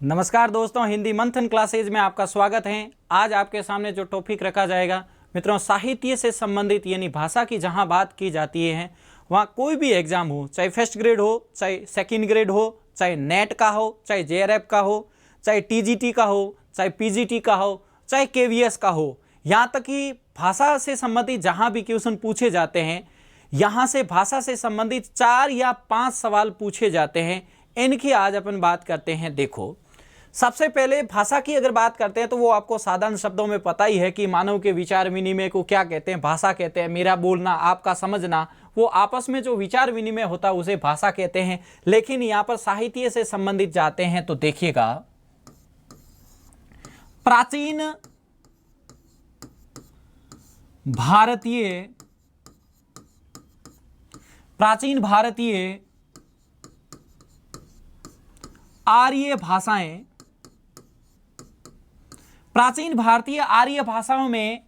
नमस्कार दोस्तों, हिंदी मंथन क्लासेज में आपका स्वागत है। आज आपके सामने जो टॉपिक रखा जाएगा मित्रों, साहित्य से संबंधित यानी भाषा की जहां बात की जाती है वहां कोई भी एग्जाम हो, चाहे फर्स्ट ग्रेड हो, चाहे सेकंड ग्रेड हो, चाहे नेट का हो, चाहे जेआरएफ का हो, चाहे टीजीटी का हो, चाहे पीजीटी का हो, चाहे केवीएस का हो, यहाँ तक कि भाषा से संबंधित जहाँ भी क्वेश्चन पूछे जाते हैं, यहाँ से भाषा से संबंधित 4 या 5 सवाल पूछे जाते हैं। इनकी आज अपन बात करते हैं। देखो, सबसे पहले भाषा की अगर बात करते हैं तो वो आपको साधारण शब्दों में पता ही है कि मानव के विचार विनिमय को क्या कहते हैं, भाषा कहते हैं। मेरा बोलना, आपका समझना, वो आपस में जो विचार विनिमय होता है उसे भाषा कहते हैं। लेकिन यहाँ पर साहित्य से संबंधित जाते हैं तो देखिएगा, प्राचीन भारतीय आर्य भाषाएं, प्राचीन भारतीय आर्य भाषाओं में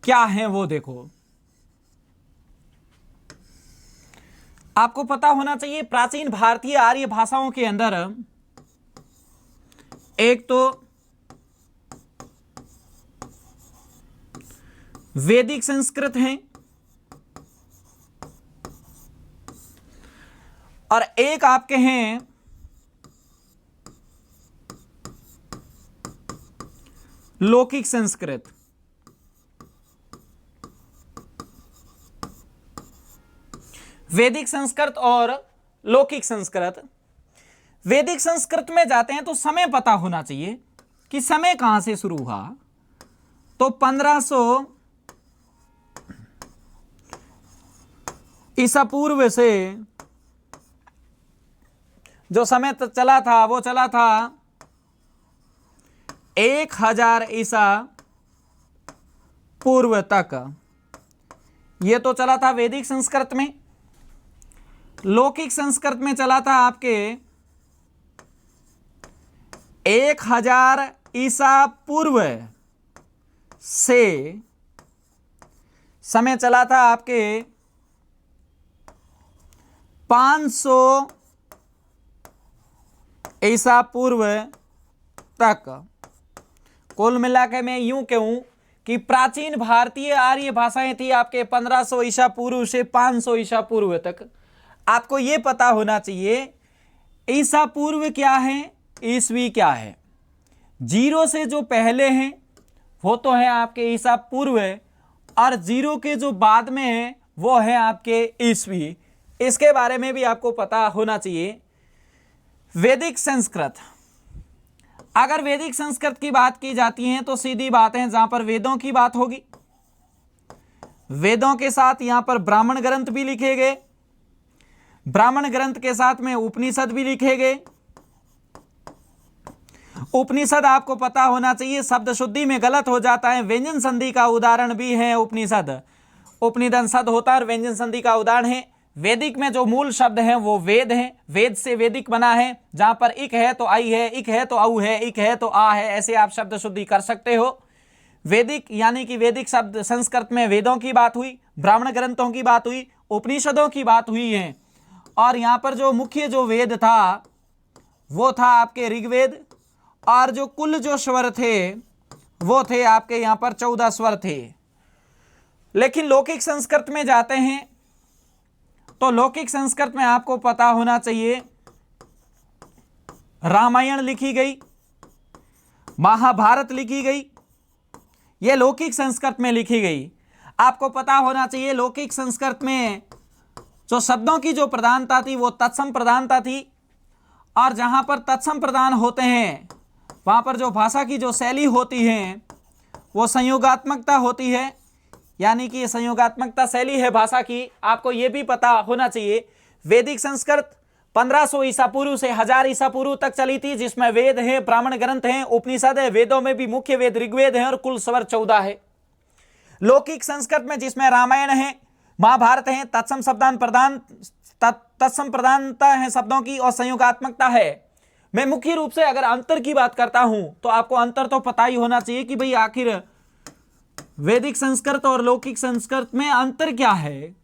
क्या है वो देखो। आपको पता होना चाहिए प्राचीन भारतीय आर्य भाषाओं के अंदर एक तो वैदिक संस्कृत है और एक आपके हैं लौकिक संस्कृत। वैदिक संस्कृत और लौकिक संस्कृत। वैदिक संस्कृत में जाते हैं तो समय पता होना चाहिए कि समय कहां से शुरू हुआ। तो 1500 ईसा पूर्व से जो समय चला था वो चला था 1000 ईसा पूर्व तक। ये तो चला था वैदिक संस्कृत में। लौकिक संस्कृत में चला था आपके 1000 ईसा पूर्व से समय चला था आपके 500 ईसा पूर्व तक। कुल मिलाकर मैं यूं कहूं कि प्राचीन भारतीय आर्य भाषाएं थी आपके 1500 ईसा पूर्व से 500 ईसा पूर्व तक। आपको यह पता होना चाहिए ईसा पूर्व क्या है, ईसवी क्या है। 0 से जो पहले हैं वो तो है आपके ईसा पूर्व, और 0 के जो बाद में है वो है आपके ईसवी। इसके बारे में भी आपको पता होना चाहिए। वैदिक संस्कृत, अगर वैदिक संस्कृत की बात की जाती है तो सीधी बात है जहां पर वेदों की बात होगी। वेदों के साथ यहां पर ब्राह्मण ग्रंथ भी लिखे गए, ब्राह्मण ग्रंथ के साथ में उपनिषद भी लिखे गए। उपनिषद आपको पता होना चाहिए, शब्द शुद्धि में गलत हो जाता है, व्यंजन संधि का उदाहरण भी है उपनिषद। उपनिषद शब्द होता है और व्यंजन संधि का उदाहरण है। वैदिक में जो मूल शब्द हैं वो वेद हैं, वेद से वैदिक बना है। जहां पर इक है तो आई है, इक है तो औ है, इक है तो आ है, ऐसे आप शब्द शुद्धि कर सकते हो। वैदिक यानी कि वैदिक शब्द संस्कृत में वेदों की बात हुई, ब्राह्मण ग्रंथों की बात हुई, उपनिषदों की बात हुई है। और यहां पर जो मुख्य जो वेद था वो था आपके ऋग्वेद, और जो कुल जो स्वर थे वो थे आपके यहां पर 14 स्वर थे। लेकिन लौकिक संस्कृत में जाते हैं तो लौकिक संस्कृत में आपको पता होना चाहिए रामायण लिखी गई, महाभारत लिखी गई, ये लौकिक संस्कृत में लिखी गई। आपको पता होना चाहिए लौकिक संस्कृत में जो शब्दों की जो प्रधानता थी वो तत्सम प्रधानता थी, और जहां पर तत्सम प्रधान होते हैं वहां पर जो भाषा की जो शैली होती है वो संयोगात्मकता होती है, यानी कि संयोगात्मकता शैली है भाषा की। आपको यह भी पता होना चाहिए वैदिक संस्कृत 1500 ईसा पूर्व से 1000 ईसा पूर्व तक चली थी, जिसमें वेद है, ब्राह्मण ग्रंथ हैं, उपनिषद है। वेदों में भी मुख्य वेद ऋग्वेद है और कुल स्वर 14 है। लौकिक संस्कृत में जिसमें रामायण है, महाभारत है, तत्सम प्रधानता है शब्दों की और संयोगात्मकता है। मैं मुख्य रूप से अगर अंतर की बात करता हूं तो आपको अंतर तो पता ही होना चाहिए कि भाई आखिर वैदिक संस्कृत और लौकिक संस्कृत में अंतर क्या है।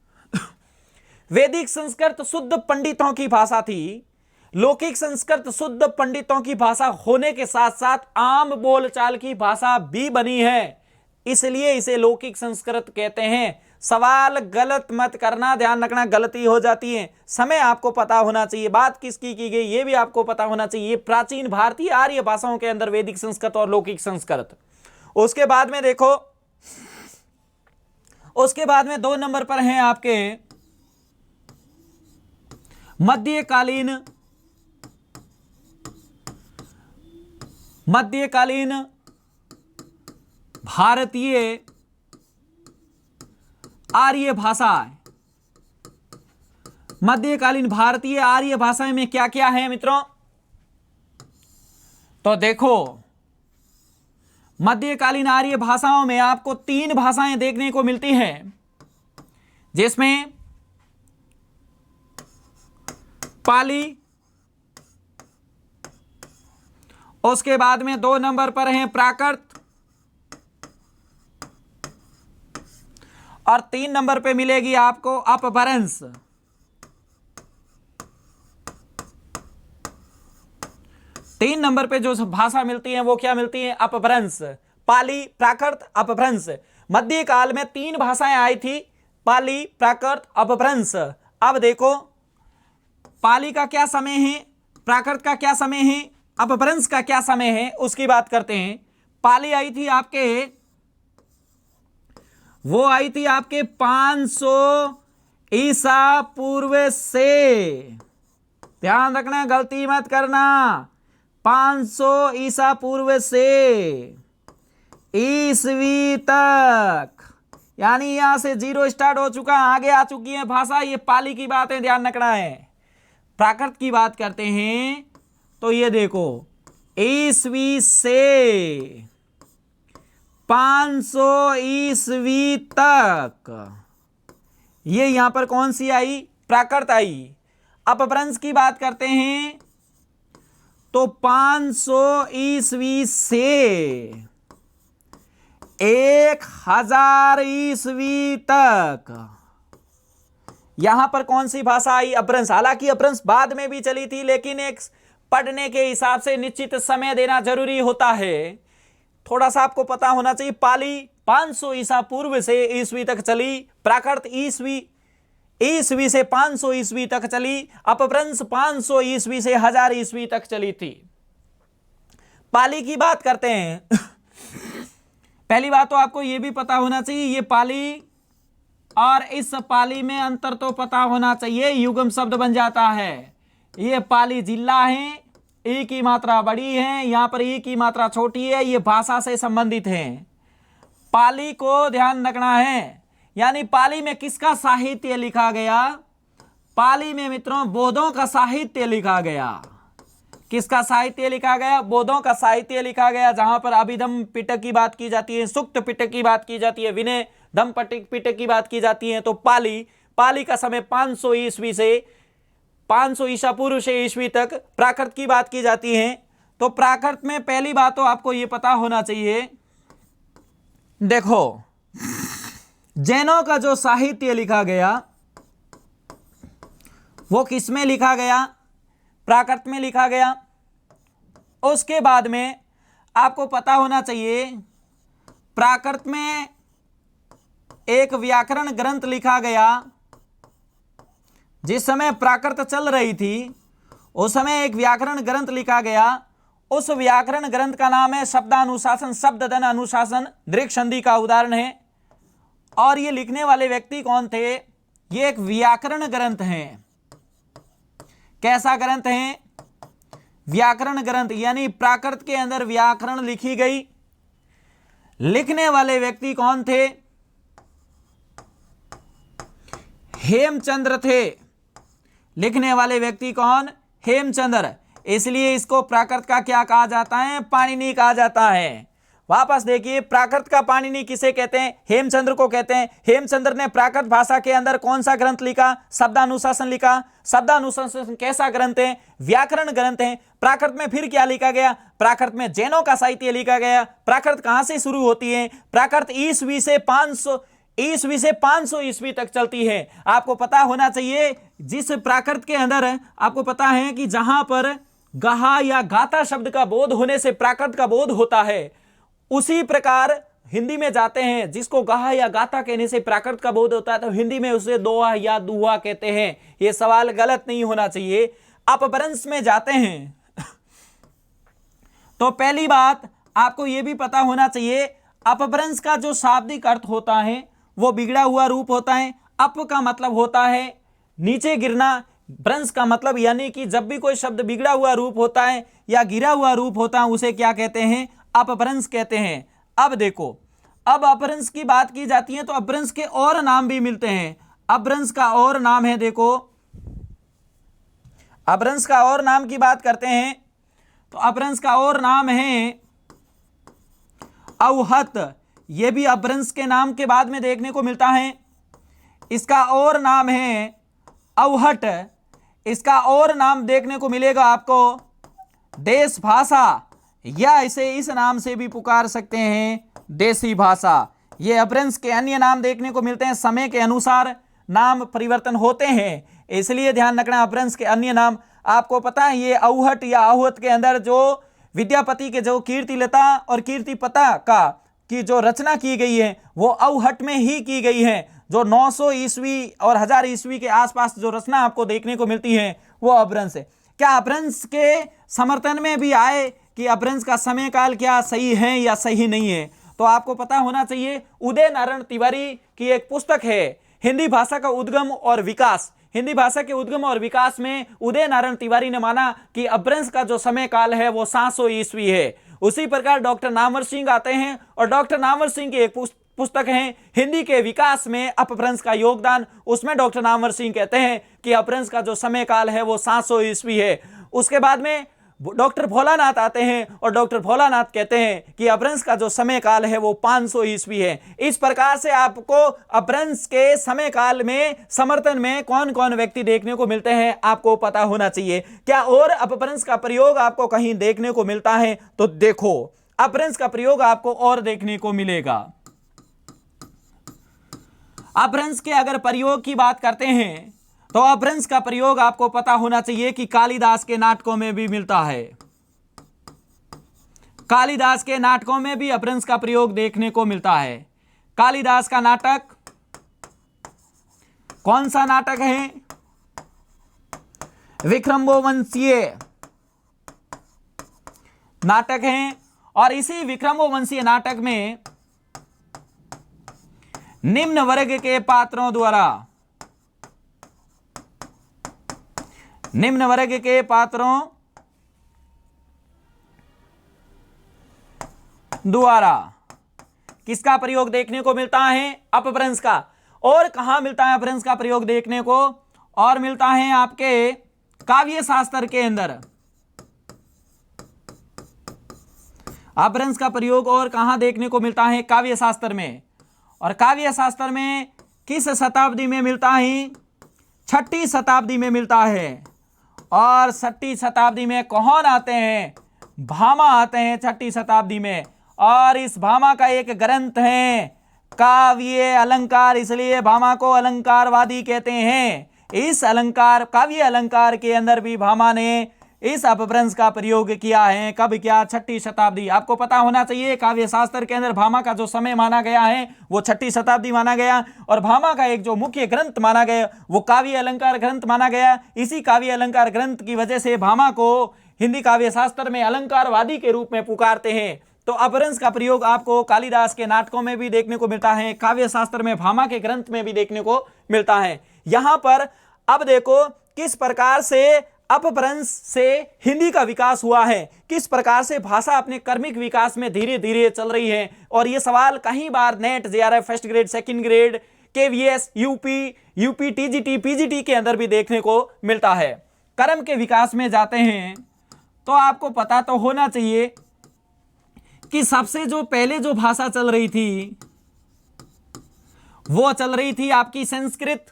वैदिक संस्कृत शुद्ध पंडितों की भाषा थी, लौकिक संस्कृत शुद्ध पंडितों की भाषा होने के साथ साथ आम बोलचाल की भाषा भी बनी है, इसलिए इसे लौकिक संस्कृत कहते हैं। सवाल गलत मत करना, ध्यान रखना गलती हो जाती है। समय आपको पता होना चाहिए, बात किसकी की गई ये भी आपको पता होना चाहिए। प्राचीन भारतीय आर्य भाषाओं के अंदर वैदिक संस्कृत और लौकिक संस्कृत। उसके बाद में देखो, उसके बाद में 2 नंबर पर हैं आपके मध्यकालीन भारतीय आर्य भाषा। मध्यकालीन भारतीय आर्य भाषा में क्या क्या है मित्रों? तो देखो, मध्यकालीन आर्य भाषाओं में आपको 3 भाषाएं देखने को मिलती हैं, जिसमें पाली, उसके बाद में 2 नंबर पर है प्राकृत, और 3 नंबर पे मिलेगी आपको अपभ्रंश। तीन नंबर पे जो भाषा मिलती है वो क्या मिलती है? अपभ्रंश। पाली, प्राकृत, अपभ्रंश। मध्यकाल में 3 भाषाएं आई थी, पाली, प्राकृत, अपभ्रंश। अब देखो, पाली का क्या समय है, प्राकृत का क्या समय है, अपभ्रंश का क्या समय है, उसकी बात करते हैं। पाली आई थी आपके, वो आई थी आपके 500 ईसा पूर्व से, ध्यान रखना गलती मत करना, 500 ईसा पूर्व से ईसवी तक, यानी यहां से 0 स्टार्ट हो चुका, आगे आ चुकी है भाषा। ये पाली की बात है, ध्यान रखना है। प्राकृत की बात करते हैं तो ये देखो, ईसवी से 500 ईसवी तक, ये यहां पर कौन सी आई? प्राकृत आई। अपभ्रंश की बात करते हैं तो 500 ईसवी से 1000 ईसवी तक, यहां पर कौन सी भाषा आई? अपभ्रंश। हालांकि अपभ्रंश बाद में भी चली थी, लेकिन एक पढ़ने के हिसाब से निश्चित समय देना जरूरी होता है, थोड़ा सा आपको पता होना चाहिए। पाली 500 ईसा पूर्व से ईसवी तक चली, प्राकृत ईसवी से 500 ईसवी तक चली, अपभ्रंश 500 ईसवी से 1000 ईसवी तक चली थी। पाली की बात करते हैं पहली बात तो आपको यह भी पता होना चाहिए, ये पाली और इस पाली में अंतर तो पता होना चाहिए, युग्म शब्द बन जाता है। ये पाली जिला है, ई की मात्रा बड़ी है, यहां पर ई की मात्रा छोटी है, ये भाषा से संबंधित है। पाली को ध्यान रखना है, यानी पाली में किसका साहित्य लिखा गया? पाली में मित्रों बोधों का साहित्य लिखा गया। किसका साहित्य लिखा गया? बोधों का साहित्य लिखा गया, जहां पर अभिधम पिटक की बात की जाती है, सुक्त पिटक की बात की जाती है, विनय धम पिटक की बात की जाती है। तो पाली का समय 500 ईस्वी से 500 ईसा पूर्व से ईस्वी तक। प्राकृत की बात की जाती है तो प्राकृत में पहली बात तो आपको यह पता होना चाहिए, देखो जैनों का जो साहित्य लिखा गया वो किस में लिखा गया? प्राकृत में लिखा गया। उसके बाद में आपको पता होना चाहिए, प्राकृत में एक व्याकरण ग्रंथ लिखा गया। जिस समय प्राकृत चल रही थी उस समय एक व्याकरण ग्रंथ लिखा गया। उस व्याकरण ग्रंथ का नाम है शब्दानुशासन, शब्दधन अनुशासन, दृक् संधि का उदाहरण है। और ये लिखने वाले व्यक्ति कौन थे? ये एक व्याकरण ग्रंथ है। कैसा ग्रंथ है? व्याकरण ग्रंथ, यानी प्राकृत के अंदर व्याकरण लिखी गई। लिखने वाले व्यक्ति कौन थे? हेमचंद्र थे। लिखने वाले व्यक्ति कौन? हेमचंद्र। इसलिए इसको प्राकृत का क्या कहा जाता है? पाणिनि कहा जाता है। वापस देखिए, प्राकृत का पाणिनि किसे कहते हैं? हेमचंद्र को कहते हैं। हेमचंद्र ने प्राकृत भाषा के अंदर कौन सा ग्रंथ लिखा? शब्दानुशासन लिखा। शब्दानुशासन कैसा ग्रंथ है? व्याकरण ग्रंथ है। प्राकृत में फिर क्या लिखा गया? प्राकृत में जैनों का साहित्य लिखा गया। प्राकृत कहां से शुरू होती है? प्राकृत ईसवी से 500 ईस्वी से 500 ईस्वी तक चलती है। आपको पता होना चाहिए जिस प्राकृत के अंदर आपको पता है कि जहां पर गाहा या गाता शब्द का बोध होने से प्राकृत का बोध होता है, उसी प्रकार हिंदी में जाते हैं जिसको गाहा या गाता कहने से प्राकृत का बोध होता है तो हिंदी में उसे दोहा या दुहा कहते हैं। यह सवाल गलत नहीं होना चाहिए। अपभ्रंश में जाते हैं तो पहली बात आपको यह भी पता होना चाहिए, अपभ्रंश का जो शाब्दिक अर्थ होता है वो बिगड़ा हुआ रूप होता है। अप का मतलब होता है नीचे गिरना, भ्रंश का मतलब यानी कि जब भी कोई शब्द बिगड़ा हुआ रूप होता है या गिरा हुआ रूप होता है उसे क्या कहते हैं? अपभ्रंश कहते हैं। अब देखो, अब अपभ्रंश की बात की जाती है तो अपभ्रंश के और नाम भी मिलते हैं। अपभ्रंश का और नाम है, देखो अपभ्रंश का और नाम की बात करते हैं तो अपभ्रंश का और नाम है अवहत। यह भी अपभ्रंश के नाम के बाद में देखने को मिलता है। इसका और नाम है अवहट। इसका और नाम देखने को मिलेगा आपको देश भाषा, या इसे इस नाम से भी पुकार सकते हैं देसी भाषा। ये अपभ्रंश के अन्य नाम देखने को मिलते हैं। समय के अनुसार नाम परिवर्तन होते हैं, इसलिए ध्यान रखना अपभ्रंश के अन्य नाम। आपको पता है ये अवहट या आहवत के अंदर जो विद्यापति के जो कीर्तिलता और कीर्तिपता का की जो रचना की गई है वो अवहट में ही की गई है। जो 900 ईस्वी और 1000 ईस्वी के आसपास जो रचना आपको देखने को मिलती है वो अपभ्रंश है। क्या अपभ्रंश के समर्थन में भी आए कि अपभ्रंश का समय काल क्या सही है या सही नहीं है? तो आपको पता होना चाहिए उदय नारायण तिवारी की एक पुस्तक है हिंदी भाषा का उद्गम और विकास। हिंदी भाषा के उद्गम और विकास में उदय नारायण तिवारी ने माना कि अपभ्रंश का जो समय काल है वो 700 ईस्वी है। उसी प्रकार डॉक्टर नामवर सिंह आते हैं और डॉक्टर नामवर सिंह की एक पुस्तक है हिंदी के विकास में अपभ्रंश का योगदान। उसमें डॉक्टर नामवर सिंह कहते हैं कि अपभ्रंश का जो समय काल है वो 700 ईस्वी है। उसके बाद में डॉक्टर भोलानाथ आते हैं और डॉक्टर भोलानाथ कहते हैं कि अपभ्रंश का जो समय काल है वो 500 ईस्वी है। इस प्रकार से आपको अपभ्रंश के समय काल में समर्थन में कौन कौन व्यक्ति देखने को मिलते हैं आपको पता होना चाहिए। क्या और अपभ्रंश का प्रयोग आपको कहीं देखने को मिलता है? तो देखो अपभ्रंश का प्रयोग आपको और देखने को मिलेगा। अपभ्रंश के अगर प्रयोग की बात करते हैं तो अपभ्रंश का प्रयोग आपको पता होना चाहिए कि कालिदास के नाटकों में भी मिलता है। कालिदास के नाटकों में भी अपभ्रंश का प्रयोग देखने को मिलता है। कालिदास का नाटक कौन सा नाटक है? विक्रमोवंशीय नाटक है। और इसी विक्रमोवंशीय नाटक में निम्न वर्ग के पात्रों द्वारा किसका प्रयोग देखने को मिलता है? अपभ्रंश का। और कहां मिलता है अपभ्रंश का प्रयोग देखने को? और मिलता है आपके काव्य शास्त्र के अंदर। अपभ्रंश का प्रयोग और कहां देखने को मिलता है? काव्य शास्त्र में। और काव्य शास्त्र में किस शताब्दी में मिलता है? 6ठी शताब्दी में मिलता है। और 6ठी शताब्दी में कौन आते हैं? भामा आते हैं 6ठी शताब्दी में। और इस भामा का एक ग्रंथ है काव्य अलंकार, इसलिए भामा को अलंकारवादी कहते हैं। इस अलंकार काव्य अलंकार के अंदर भी भामा ने इस अपभ्रंश का प्रयोग किया है। कब किया? 6ठी शताब्दी। आपको पता होना चाहिए काव्य शास्त्र के अंदर भामा का जो समय माना गया है वो 6ठी शताब्दी माना गया। और भामा का एक जो मुख्य ग्रंथ माना गया वो काव्य अलंकार ग्रंथ माना गया। इसी काव्य अलंकार ग्रंथ की वजह से भामा को हिंदी काव्य शास्त्र में अलंकारवादी के रूप में पुकारते हैं। तो अपभ्रंश का प्रयोग आपको कालिदास के नाटकों में भी देखने को मिलता है, काव्य शास्त्र में भामा के ग्रंथ में भी देखने को मिलता है। यहां पर अब देखो किस प्रकार से अपभ्रंश से हिंदी का विकास हुआ है, किस प्रकार से भाषा अपने क्रमिक विकास में धीरे धीरे चल रही है। और ये सवाल कई बार NET, JRF first grade, second grade, KVS, UP, TGT, PGT के अंदर भी देखने को मिलता है। क्रम के विकास में जाते हैं तो आपको पता तो होना चाहिए कि सबसे जो पहले जो भाषा चल रही थी वो चल रही थी आपकी संस्कृत।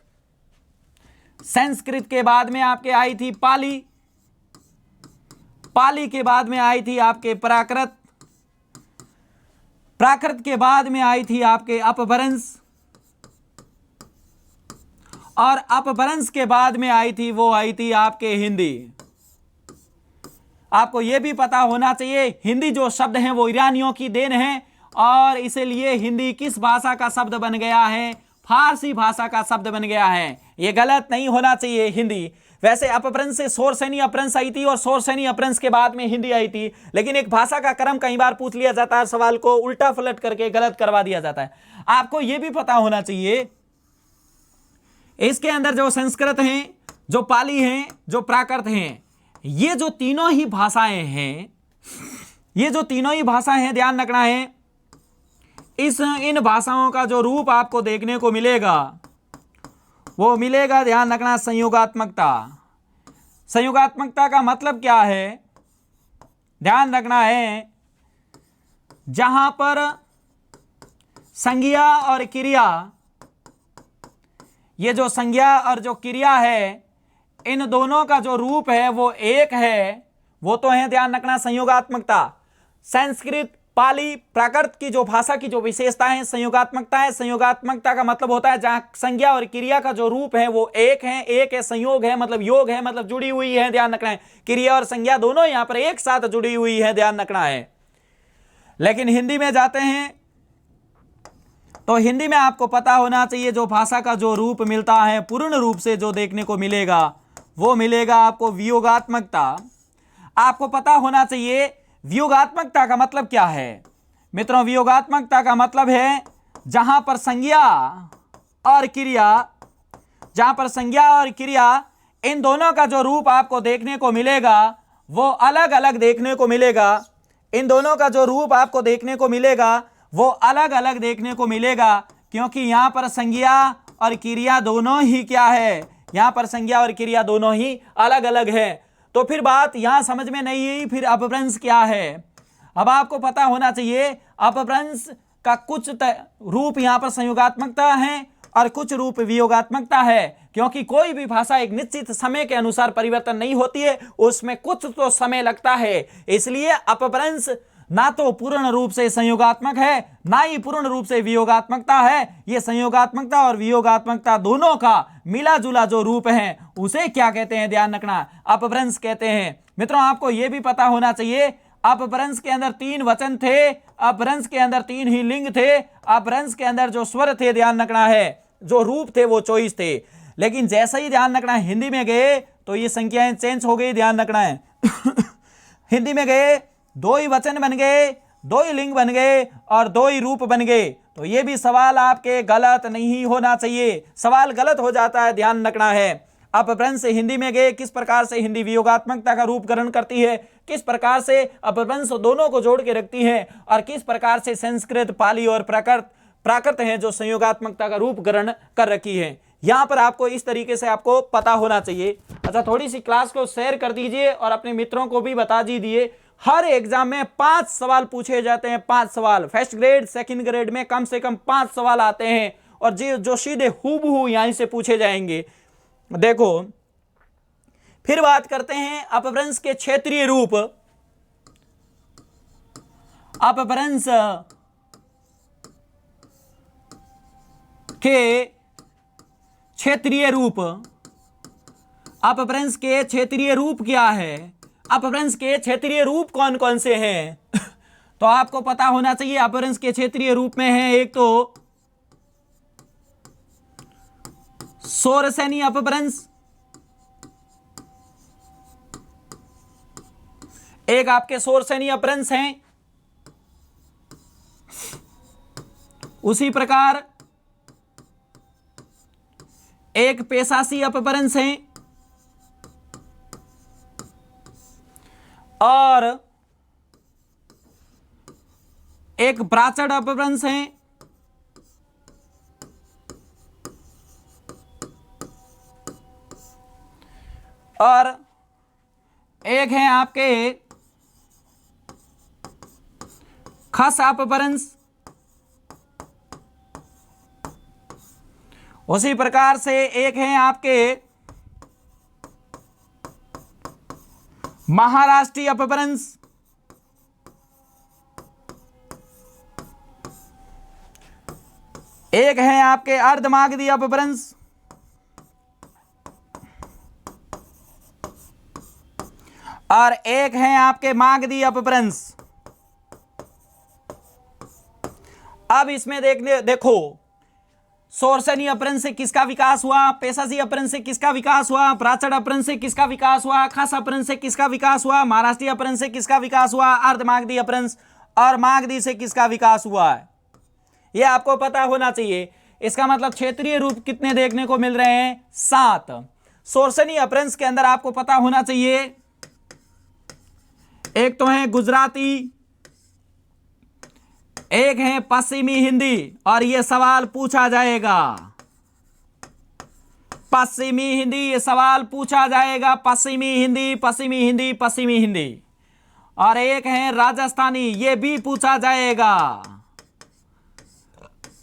संस्कृत के बाद में आपके आई थी पाली, पाली के बाद में आई थी आपके प्राकृत, प्राकृत के बाद में आई थी आपके अपभ्रंश, और अपभ्रंश के बाद में आई थी, वो आई थी आपके हिंदी। आपको यह भी पता होना चाहिए हिंदी जो शब्द हैं वो ईरानियों की देन है, और इसीलिए हिंदी किस भाषा का शब्द बन गया है? फारसी भाषा का शब्द बन गया है। यह गलत नहीं होना चाहिए हिंदी। वैसे अपभ्रंश से शोरसेनी अपभ्रंश आई थी और शोरसेनी अपभ्रंश के बाद में हिंदी आई थी, लेकिन एक भाषा का क्रम कई बार पूछ लिया जाता है, सवाल को उल्टा पलट करके गलत करवा दिया जाता है। आपको यह भी पता होना चाहिए इसके अंदर जो संस्कृत हैं, जो पाली हैं, जो प्राकृत हैं, ये जो तीनों ही भाषाएं हैं, ये जो तीनों ही भाषाएं हैं, ध्यान रखना है, इन भाषाओं का जो रूप आपको देखने को मिलेगा वो मिलेगा, ध्यान रखना, संयोगात्मकता। संयोगात्मकता का मतलब क्या है? ध्यान रखना है, जहां पर संज्ञा और क्रिया, ये जो संज्ञा और जो क्रिया है, इन दोनों का जो रूप है वो एक है, वो तो है, ध्यान रखना, संयोगात्मकता। संस्कृत, पाली, प्राकृत की जो भाषा की जो विशेषता है संयोगात्मकता है। संयोगात्मकता का मतलब होता है जहां संज्ञा और क्रिया का जो रूप है वो एक है, संयोग है मतलब योग है, मतलब जुड़ी हुई है, ध्यान रखना है। क्रिया और संज्ञा दोनों यहां पर एक साथ जुड़ी हुई है, ध्यान रखना है। लेकिन हिंदी में जाते हैं तो हिंदी में आपको पता होना चाहिए जो भाषा का जो रूप मिलता है पूर्ण रूप से जो देखने को मिलेगा वो मिलेगा आपको वियोगात्मकता। आपको पता होना चाहिए वियोगात्मकता का मतलब क्या है। मित्रों, वियोगात्मकता का मतलब है जहां पर संज्ञा और क्रिया, जहां पर संज्ञा और क्रिया इन दोनों का जो रूप आपको देखने को मिलेगा वो अलग अलग देखने को मिलेगा। इन दोनों का जो रूप आपको देखने को मिलेगा वो अलग अलग देखने को मिलेगा, क्योंकि यहां पर संज्ञा और क्रिया दोनों ही क्या है, यहां पर संज्ञा और क्रिया दोनों ही अलग अलग है। तो फिर बात यहां समझ में नहीं आई, फिर अपभ्रंश क्या है? अब आपको पता होना चाहिए अपभ्रंश का कुछ रूप यहां पर संयोगात्मकता है और कुछ रूप वियोगात्मकता है, क्योंकि कोई भी भाषा एक निश्चित समय के अनुसार परिवर्तन नहीं होती है, उसमें कुछ तो समय लगता है। इसलिए अपभ्रंश ना तो पूर्ण रूप से संयोगात्मक है, ना ही पूर्ण रूप से वियोगात्मकता है। ये संयोगात्मकता और वियोगात्मकता दोनों का मिला जुला जो रूप है उसे क्या कहते हैं, ध्यान रखना, अपभ्रंश कहते हैं। मित्रों, आपको यह भी पता होना चाहिए अपभ्रंश के अंदर 3 वचन थे, अपभ्रंश के अंदर 3 ही लिंग थे, अपभ्रंश के अंदर जो स्वर थे, ध्यान रखना है, जो रूप थे वो 24 थे। लेकिन जैसे ही ध्यान रखना हिंदी में गए तो ये संख्याएं चेंज हो गई, ध्यान रखना है। हिंदी में गए 2 ही वचन बन गए, 2 ही लिंग बन गए और 2 ही रूप बन गए। तो ये भी सवाल आपके गलत नहीं होना चाहिए, सवाल गलत हो जाता है, ध्यान रखना है। अपभ्रंश से हिंदी में गए, किस प्रकार से हिंदी वियोगात्मकता का रूप ग्रहण करती है, किस प्रकार से अपभ्रंश दोनों को जोड़ के रखती है, और किस प्रकार से संस्कृत, पाली और प्राकृत है जो संयोगात्मकता का रूप ग्रहण कर रखी है। यहां पर आपको इस तरीके से आपको पता होना चाहिए। अच्छा, थोड़ी सी क्लास को शेयर कर दीजिए और अपने मित्रों को भी बता दीजिए। हर एग्जाम में 5 सवाल पूछे जाते हैं, 5 सवाल। फर्स्ट ग्रेड, सेकंड ग्रेड में कम से कम 5 सवाल आते हैं, और जो सीधे हूबहू यहीं से पूछे जाएंगे। देखो, फिर बात करते हैं अपभ्रंश के क्षेत्रीय रूप। अपभ्रंश के क्षेत्रीय रूप, अपभ्रंश के क्षेत्रीय रूप क्या है, अपभ्रंश के क्षेत्रीय रूप कौन कौन से हैं? तो आपको पता होना चाहिए अपभ्रंश के क्षेत्रीय रूप में है एक तो शोरसेनी अपभ्रंश, एक आपके शोरसेनी अपभ्रंश हैं, उसी प्रकार एक पेशासी अपभ्रंश हैं, और एक ब्राचड़ अपभ्रंश है, और एक है आपके खस अपभ्रंश। उसी प्रकार से एक है आपके महाराष्ट्रीय अपभ्रंश, एक है आपके अर्धमागधी अपभ्रंश, और एक है आपके मागधी अपभ्रंश। अब इसमें देखो शोरसेनी अपभ्रंश से किसका विकास हुआ, पेशासी अपभ्रंश से किसका विकास हुआ, प्राचड़ अपभ्रंश से किसका विकास हुआ, खस अपभ्रंश से किसका विकास हुआ, महाराष्ट्रीय अपभ्रंश से किसका विकास हुआ, अर्धमागधी अपभ्रंश और मागधी से किसका विकास हुआ है, यह आपको पता होना चाहिए। इसका मतलब क्षेत्रीय रूप कितने देखने को मिल रहे हैं, 7। शोरसेनी अपभ्रंश के अंदर आपको पता होना चाहिए, एक तो है गुजराती, एक है पश्चिमी हिंदी, और यह सवाल पूछा जाएगा, पश्चिमी हिंदी, यह सवाल पूछा जाएगा, पश्चिमी हिंदी, पश्चिमी हिंदी, पश्चिमी हिंदी। और एक है राजस्थानी, यह भी पूछा जाएगा,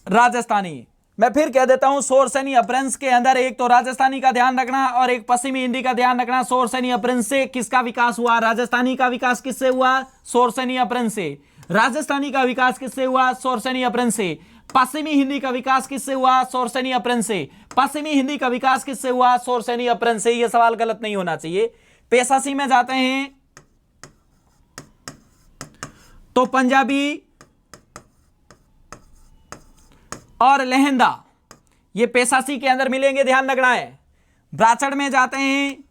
राजस्थानी। मैं फिर कह देता हूं, शोरसेनी अपभ्रंश के अंदर एक तो राजस्थानी का ध्यान रखना और एक पश्चिमी हिंदी का ध्यान रखना। शोरसेनी अपभ्रंश से किसका विकास हुआ, राजस्थानी का विकास किससे हुआ, शोरसेनी अपभ्रंश से। राजस्थानी का विकास किससे हुआ, शोरसेनी अपभ्रंश से। पश्चिमी हिंदी का विकास किससे हुआ, शोरसेनी अपभ्रंश से। पश्चिमी हिंदी का विकास किससे हुआ, शोरसेनी अपभ्रंश से। यह सवाल गलत नहीं होना चाहिए। पेशासी में जाते हैं तो पंजाबी और लहंदा, ये पेशासी के अंदर मिलेंगे, ध्यान रखना है। ब्राचड़ में जाते हैं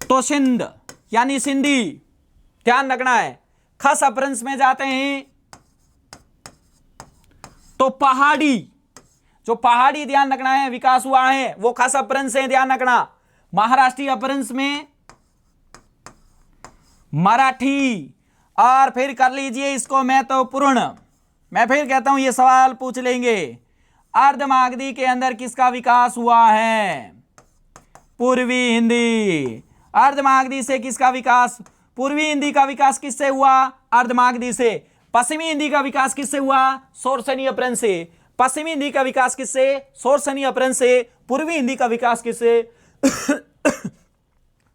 तो सिंध यानी सिंधी, ध्यान रखना है। खस अपभ्रंश में जाते हैं तो पहाड़ी, जो पहाड़ी ध्यान रखना है विकास हुआ है वो खस अपभ्रंश से, ध्यान रखना। महाराष्ट्रीय अपभ्रंश में मराठी, और फिर कर लीजिए इसको महत्वपूर्ण। मैं फिर कहता हूं ये सवाल पूछ लेंगे, अर्धमागधी के अंदर किसका विकास हुआ है, पूर्वी हिंदी। अर्धमागधी से किसका विकास, पूर्वी हिंदी का विकास किससे हुआ, अर्धमागधी से। पश्चिमी हिंदी का विकास किससे हुआ, शोरसेनी अपभ्रंश से। पश्चिमी हिंदी का विकास किससे, शोरसेनी अपभ्रंश से। पूर्वी हिंदी का विकास किससे,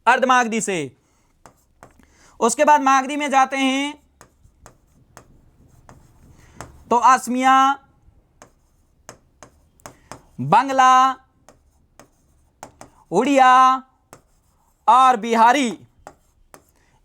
अर्धमागधी से। उसके बाद मागधी में जाते हैं तो असमिया, बांग्ला, उड़िया और बिहारी,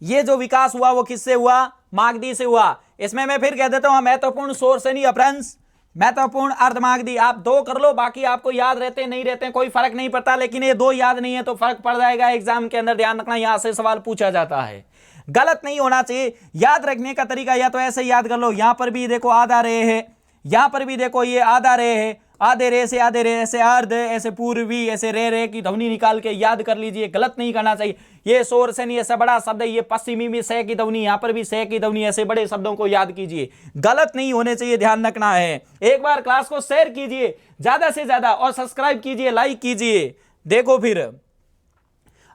ये जो विकास हुआ वो किससे हुआ, मागधी से हुआ। इसमें मैं फिर कह देता हूं महत्वपूर्ण शोरसेनी अपभ्रंश, महत्वपूर्ण अर्धमागधी। आप 2 कर लो, बाकी आपको याद रहते नहीं रहते कोई फर्क नहीं पड़ता, लेकिन ये 2 याद नहीं है तो फर्क पड़ जाएगा एग्जाम के अंदर। ध्यान रखना, यहां से सवाल पूछा जाता है, गलत नहीं होना चाहिए। याद रखने का तरीका या तो ऐसे याद कर लो, यहां पर भी देखो आधा रे है, यहां पर भी देखो ये आधा रे है, आधे रे से आधे रे, ऐसे अर्ध, ऐसे पूर्वी, ऐसे रे की ध्वनि निकाल के याद कर लीजिए, गलत नहीं करना चाहिए। ये शोरसेनी ऐसा बड़ा शब्द है, ये पश्चिमी में से की ध्वनि, यहां पर भी से की ध्वनि, ऐसे बड़े शब्दों को याद कीजिए, गलत नहीं होने चाहिए, ध्यान रखना है। एक बार क्लास को शेयर कीजिए ज्यादा से ज्यादा और सब्सक्राइब कीजिए, लाइक कीजिए। देखो फिर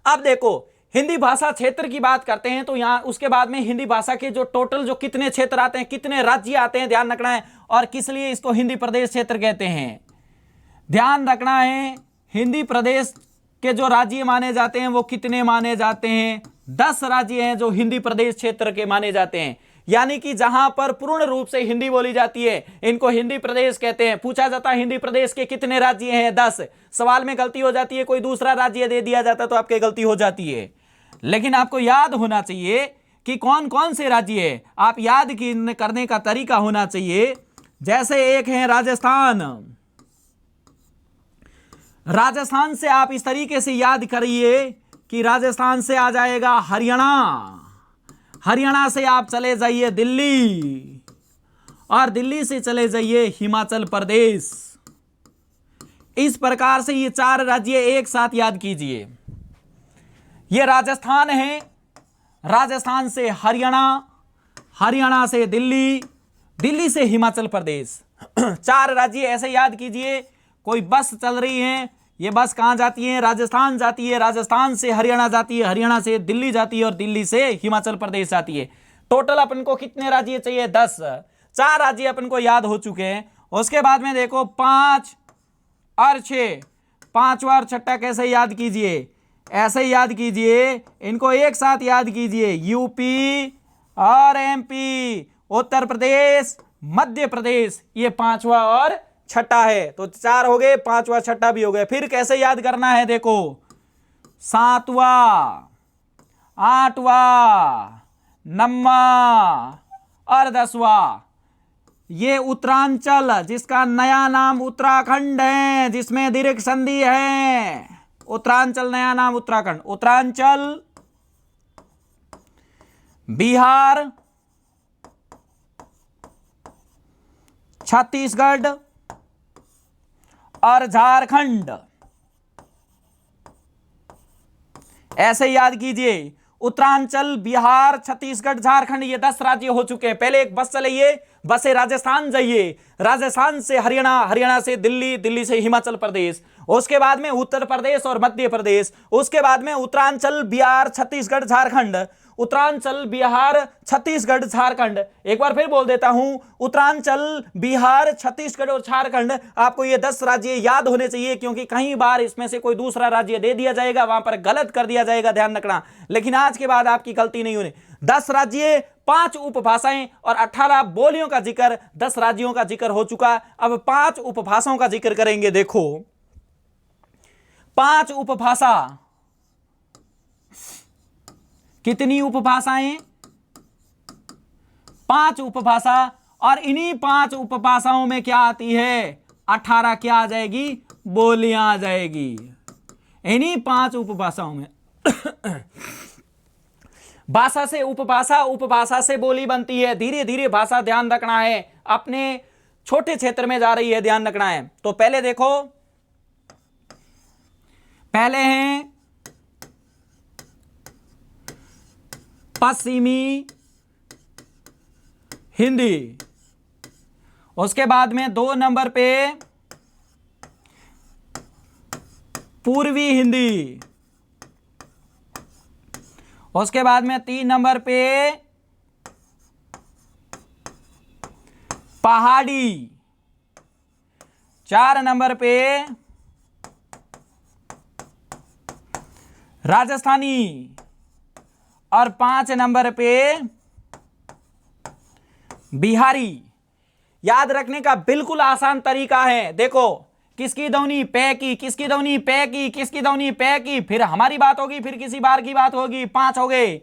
अब देखो हिंदी भाषा क्षेत्र की बात करते हैं तो यहां उसके बाद में हिंदी भाषा के जो टोटल जो कितने क्षेत्र आते हैं, कितने राज्य आते हैं, ध्यान रखना है। और किस लिए इसको हिंदी प्रदेश क्षेत्र कहते हैं, ध्यान रखना है। हिंदी प्रदेश के जो राज्य माने जाते हैं वो कितने माने जाते हैं, 10 राज्य हैं जो हिंदी प्रदेश क्षेत्र के माने जाते हैं। यानी कि जहां पर पूर्ण रूप से हिंदी बोली जाती है इनको हिंदी प्रदेश कहते हैं। पूछा जाता है हिंदी प्रदेश के कितने राज्य हैं, 10। सवाल में गलती हो जाती है, कोई दूसरा राज्य दे दिया जाता तो आपकी गलती हो जाती है, लेकिन आपको याद होना चाहिए कि कौन कौन से राज्य है। आप याद करने का तरीका होना चाहिए। जैसे एक है राजस्थान, राजस्थान से आप इस तरीके से याद करिए कि राजस्थान से आ जाएगा हरियाणा, हरियाणा से आप चले जाइए दिल्ली, और दिल्ली से चले जाइए हिमाचल प्रदेश। इस प्रकार से ये 4 राज्य एक साथ याद कीजिए। ये राजस्थान है, राजस्थान से हरियाणा, हरियाणा से दिल्ली, दिल्ली से हिमाचल प्रदेश। 4 राज्य ऐसे याद कीजिए। कोई बस चल रही है, ये बस कहां जाती है, राजस्थान जाती है, राजस्थान से हरियाणा जाती है, हरियाणा से दिल्ली जाती है और दिल्ली से हिमाचल प्रदेश जाती है। टोटल अपन को कितने राज्य चाहिए, 10। 4 राज्य अपन को याद हो चुके हैं। उसके बाद में देखो 5 और 6, 5वां और 6ठा कैसे याद कीजिए, ऐसे याद कीजिए, इनको एक साथ याद कीजिए। यूपी और एमपी, उत्तर प्रदेश, मध्य प्रदेश, ये 5वां और 6ठा है। तो 4 हो गए, 5वां 6ठा भी हो गए। फिर कैसे याद करना है, देखो सातवां, आठवां, नौवां और 10वां। ये उत्तरांचल, जिसका नया नाम उत्तराखंड है, जिसमें दीर्घ संधि है। उत्तरांचल नया नाम उत्तराखंड। उत्तरांचल, बिहार, छत्तीसगढ़ और झारखंड। ऐसे याद कीजिए, उत्तरांचल, बिहार, छत्तीसगढ़, झारखंड, ये 10 राज्य हो चुके हैं। पहले एक बस चलाइए, बस से राजस्थान जाइए, राजस्थान से हरियाणा, हरियाणा से दिल्ली, दिल्ली से हिमाचल प्रदेश, उसके बाद में उत्तर प्रदेश और मध्य प्रदेश, उसके बाद में उत्तरांचल, बिहार, छत्तीसगढ़, झारखंड। उत्तरांचल, बिहार, छत्तीसगढ़, झारखंड। एक बार फिर बोल देता हूं, उत्तरांचल, बिहार, छत्तीसगढ़ और झारखंड। आपको ये 10 राज्य याद होने चाहिए, क्योंकि कई बार इसमें से कोई दूसरा राज्य दे दिया जाएगा, वहां पर गलत कर दिया जाएगा, ध्यान रखना। लेकिन आज के बाद आपकी गलती नहीं होनी। 10 राज्य, 5 उपभाषाएं और 18 बोलियों का जिक्र, 10 राज्यों का जिक्र हो चुका। अब 5 उपभाषाओं का जिक्र करेंगे। देखो, 5 उपभाषा। कितनी उपभाषाएं? 5 उपभाषा। और इन्हीं 5 उपभाषाओं में क्या आती है? 18 क्या आ जाएगी? बोलियां आ जाएगी। इन्हीं 5 उपभाषाओं में भाषा से उपभाषा, उपभाषा से बोली बनती है। धीरे धीरे भाषा, ध्यान रखना है, अपने छोटे क्षेत्र में जा रही है, ध्यान रखना है। तो पहले देखो, पहले हैं पश्चिमी हिंदी, उसके बाद में 2 नंबर पे पूर्वी हिंदी, उसके बाद में 3 नंबर पे पहाड़ी, 4 नंबर पे राजस्थानी और 5 नंबर पे बिहारी। याद रखने का बिल्कुल आसान तरीका है। देखो, किसकी ध्वनि पे की, किसकी ध्वनि पे की, किसकी ध्वनि पे की, फिर हमारी बात होगी, फिर किसी बार की बात होगी। 5 हो गए,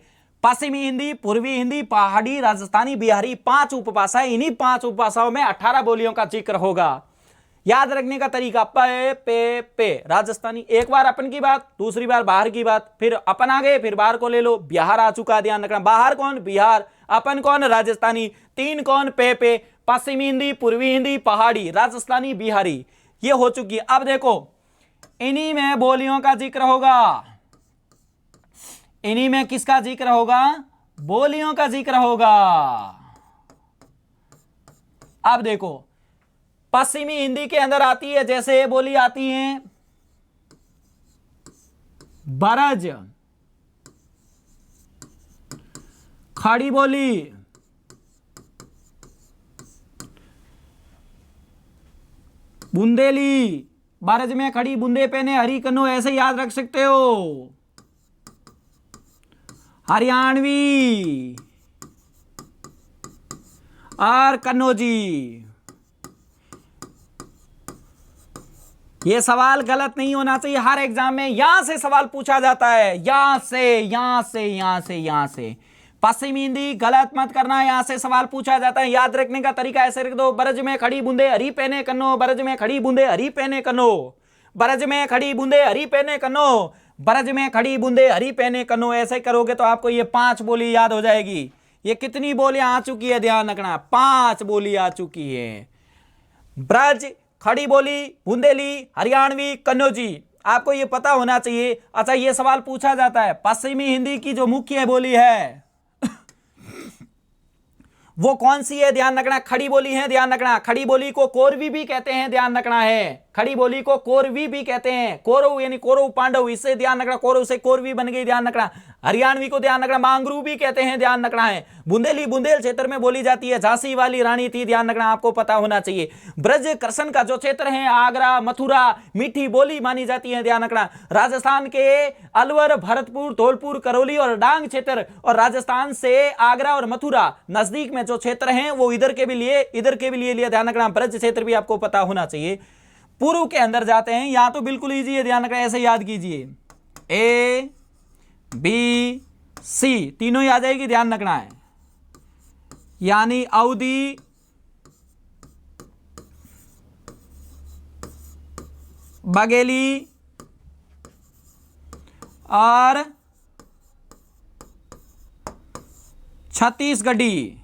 पश्चिमी हिंदी, पूर्वी हिंदी, पहाड़ी, राजस्थानी, बिहारी। 5 उपभाषाएं। इन्हीं 5 उपभाषाओं में 18 बोलियों का जिक्र होगा। याद रखने का तरीका, पे पे पे राजस्थानी, एक बार अपन की बात, दूसरी बार बाहर की बात, फिर अपन आ गए, फिर बाहर को ले लो, बिहार आ चुका, ध्यान रखना। बाहर कौन? बिहार। अपन कौन? राजस्थानी। 3 कौन? पे पे, पश्चिमी हिंदी, पूर्वी हिंदी, पहाड़ी, राजस्थानी, बिहारी। ये हो चुकी है। अब देखो, इन्हीं में बोलियों का जिक्र होगा। इन्हीं में किसका जिक्र होगा? बोलियों का जिक्र होगा। अब देखो, पश्चिमी हिंदी के अंदर आती है, जैसे बोली आती है बरज, खड़ी बोली, बुंदेली, बरज में खड़ी बूंदे पहने हरी कन्नो, ऐसे याद रख सकते हो। हरियाणवी और कन्नौजी। ये सवाल गलत नहीं होना चाहिए। हर एग्जाम में यहां से सवाल पूछा जाता है, यहां से, यहां से, यहां से, यहां से। पश्चिमी हिंदी गलत मत करना, यहां से सवाल पूछा जाता है। याद रखने का तरीका ऐसे रख दो, बरज में खड़ी बूंदे हरी पहने कन्नो, बरज में खड़ी बूंदे हरी पहने कन्नो, बरज में खड़ी बूंदे हरी पहने कन्नो, बरज में खड़ी बूंदे हरी पहने कन्नो। ऐसे करोगे तो आपको ये 5 बोली याद हो जाएगी। ये कितनी बोलियां आ चुकी है? ध्यान रखना, 5 बोली आ चुकी है। ब्रज, खड़ी बोली, बुंदेली, हरियाणवी, कन्नौजी। आपको ये पता होना चाहिए। अच्छा, ये सवाल पूछा जाता है, पश्चिमी हिंदी की जो मुख्य बोली है वो कौन सी है? ध्यान रखना, खड़ी बोली है, ध्यान रखना। खड़ी बोली को कोरवी भी कहते हैं, ध्यान रखना है। खड़ी बोली को कोरवी भी कहते हैं। कौरव यानी कौरव पांडव, इससे ध्यान रखना, कौरव से कोरवी बन गई, ध्यान रखना। हरियाणवी को ध्यान रखना, मांगरू भी कहते हैं, ध्यान रखना है। बुंदेली बुंदेल क्षेत्र में बोली जाती है, झांसी वाली रानी थी, ध्यान रखना, आपको पता होना चाहिए। ब्रज कृष्ण का जो क्षेत्र है, आगरा, मथुरा, मीठी बोली मानी जाती है, ध्यान रखना। राजस्थान के अलवर, भरतपुर, धौलपुर, करौली और डांग क्षेत्र, और राजस्थान से आगरा और मथुरा नजदीक में जो क्षेत्र हैं वो इधर के भी लिए, इधर के भी लिए लिया, ध्यान रखना। ब्रज क्षेत्र भी आपको पता होना चाहिए। पूर्व के अंदर जाते हैं, यहां तो बिल्कुल इजी है, ध्यान रखना, ऐसे याद कीजिए। ए बी सी तीनों ही आ जाएगी, ध्यान रखना है। यानी अवधि, बघेली और छत्तीसगढ़ी,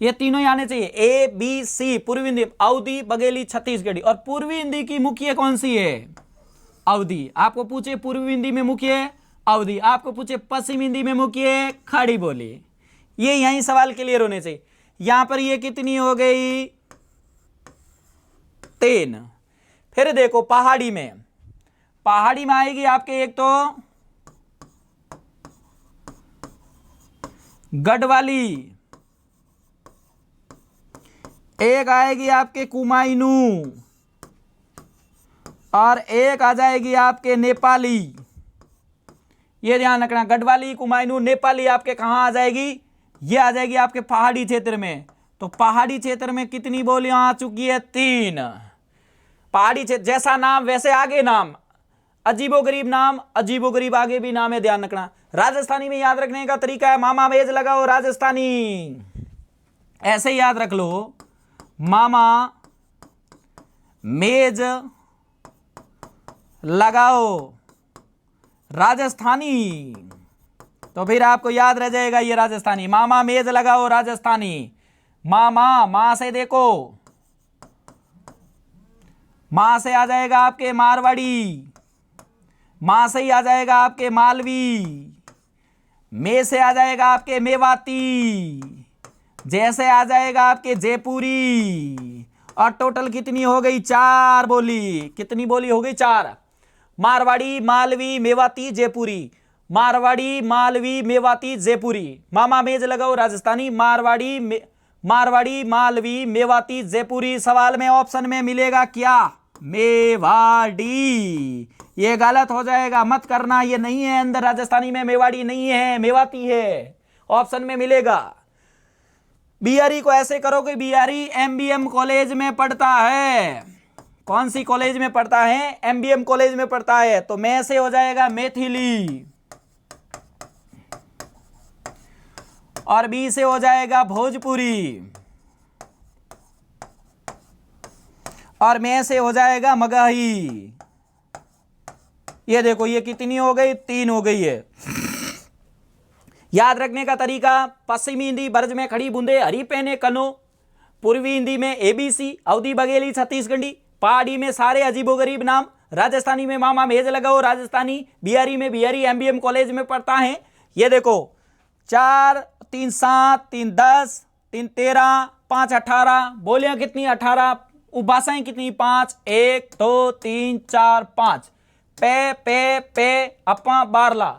ये तीनों ही आने चाहिए। ए बी सी पूर्वी हिंदी, अवधि, बघेली, छत्तीसगढ़ी। और पूर्वी हिंदी की मुख्य कौन सी है? अवधि। आपको पूछे पूर्वी हिंदी में मुख्य अवधि, आपको पूछे पश्चिम हिंदी में मुख्य खड़ी बोली। ये यही सवाल क्लियर होने चाहिए। यहां पर ये कितनी हो गई? 3। फिर देखो पहाड़ी में, पहाड़ी में आएगी आपके एक तो गढ़वाली, एक आएगी आपके कुमायूं और एक आ जाएगी आपके नेपाली। ये ध्यान रखना, गढ़वाली, कुमायूं, नेपाली आपके कहां आ जाएगी? ये आ जाएगी आपके पहाड़ी क्षेत्र में। तो पहाड़ी क्षेत्र में कितनी बोलियां आ चुकी है? 3। पहाड़ी क्षेत्र, जैसा नाम वैसे आगे नाम, अजीबोगरीब नाम, अजीबोगरीब आगे भी नाम है, ध्यान रखना। राजस्थानी में याद रखने का तरीका है, मामा मेज लगाओ राजस्थानी, ऐसे याद रख लो, मामा मेज लगाओ राजस्थानी। तो फिर आपको याद रह जाएगा ये राजस्थानी, मामा मेज लगाओ राजस्थानी। मामा, मां से देखो, मां से आ जाएगा आपके मारवाड़ी, मां से ही आ जाएगा आपके मालवी, मे से आ जाएगा आपके मेवाती, जैसे आ जाएगा आपके जयपुरी। और टोटल कितनी हो गई? 4 बोली। कितनी बोली हो गई? 4। मारवाड़ी, मालवी, मेवाती, जयपुरी। मारवाड़ी, मालवी, मेवाती, जयपुरी। मामा मेज लगाओ राजस्थानी, मारवाड़ी, मालवी, मेवाती, जयपुरी। सवाल में ऑप्शन में मिलेगा क्या? मेवाड़ी। ये गलत हो जाएगा, मत करना, ये नहीं है अंदर, राजस्थानी में मेवाड़ी नहीं है, मेवाती है, ऑप्शन में मिलेगा। बिहारी को ऐसे करो कि बिहारी एमबीएम कॉलेज में पढ़ता है। कौन सी कॉलेज में पढ़ता है? एमबीएम कॉलेज में पढ़ता है। तो मैं से हो जाएगा मैथिली और बी से हो जाएगा भोजपुरी और मैं से हो जाएगा मगही। ये देखो, ये कितनी हो गई? 3 हो गई है। याद रखने का तरीका, पश्चिमी हिंदी ब्रज में खड़ी बूंदे हरी पहने कनो, पूर्वी हिंदी में एबीसी, अवधि, बघेली, छत्तीसगढ़ी, पहाड़ी में सारे अजीबोगरीब नाम, राजस्थानी में मामा मेज लगाओ राजस्थानी, बिहारी में बिहारी एमबीएम कॉलेज में पढ़ता है। ये देखो 4, 3, 7, 3, 10, 3, 13, 5, 18। बोलियां कितनी? 18। उपभाषाएं कितनी? 5। 1, 2, 3, 4, 5। पे अपा बारला,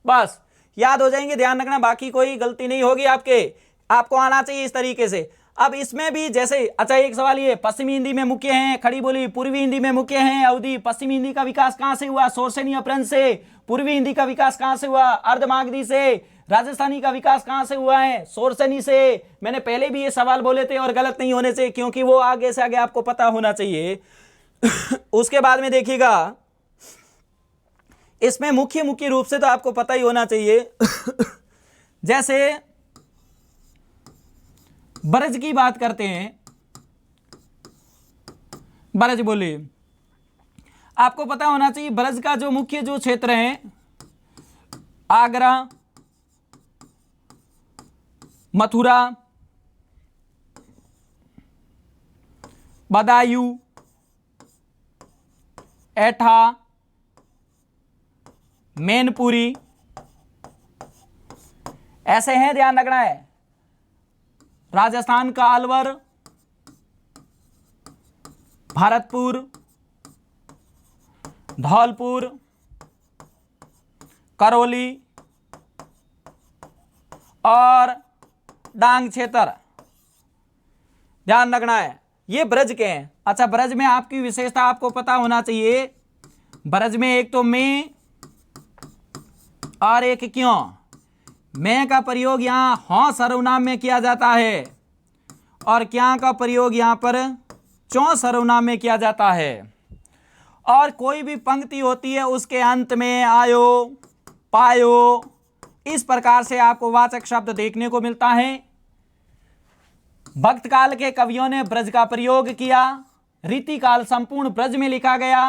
बस याद हो जाएंगे। ध्यान रखना, बाकी कोई गलती नहीं होगी आपको आना चाहिए इस तरीके से। अब इसमें भी जैसे, अच्छा एक सवाल ये, पश्चिमी हिंदी में मुख्य हैं खड़ी बोली, पूर्वी हिंदी में मुख्य हैं अवधि। पश्चिमी हिंदी का विकास कहां से हुआ? शोरसेनी अपभ्रंश से। पूर्वी हिंदी का विकास कहां से हुआ? अर्धमागधी से। राजस्थानी का विकास कहां से हुआ है? शोरसेनी से। मैंने पहले भी ये सवाल बोले थे और गलत नहीं होने से, क्योंकि वो आगे से आगे आपको पता होना चाहिए। उसके बाद में देखिएगा, इसमें मुख्य रूप से तो आपको पता ही होना चाहिए। जैसे ब्रज की बात करते हैं, ब्रज बोले, आपको पता होना चाहिए ब्रज का जो मुख्य जो क्षेत्र है, आगरा, मथुरा, बदायूं, एठा, मैनपुरी, ऐसे हैं, ध्यान रखना है। राजस्थान का अलवर, भरतपुर, धौलपुर, करौली और डांग क्षेत्र, ध्यान रखना है। ये ब्रज के हैं। अच्छा, ब्रज में आपकी विशेषता आपको पता होना चाहिए। ब्रज में एक तो मैं और एक क्यों। मैं का प्रयोग यहां हौ सर्वनाम में किया जाता है और क्या का प्रयोग यहां पर चौ सर्वनाम में किया जाता है। और कोई भी पंक्ति होती है उसके अंत में आयो, पायो, इस प्रकार से आपको वाचक शब्द देखने को मिलता है। भक्त काल के कवियों ने ब्रज का प्रयोग किया, रीतिकाल संपूर्ण ब्रज में लिखा गया।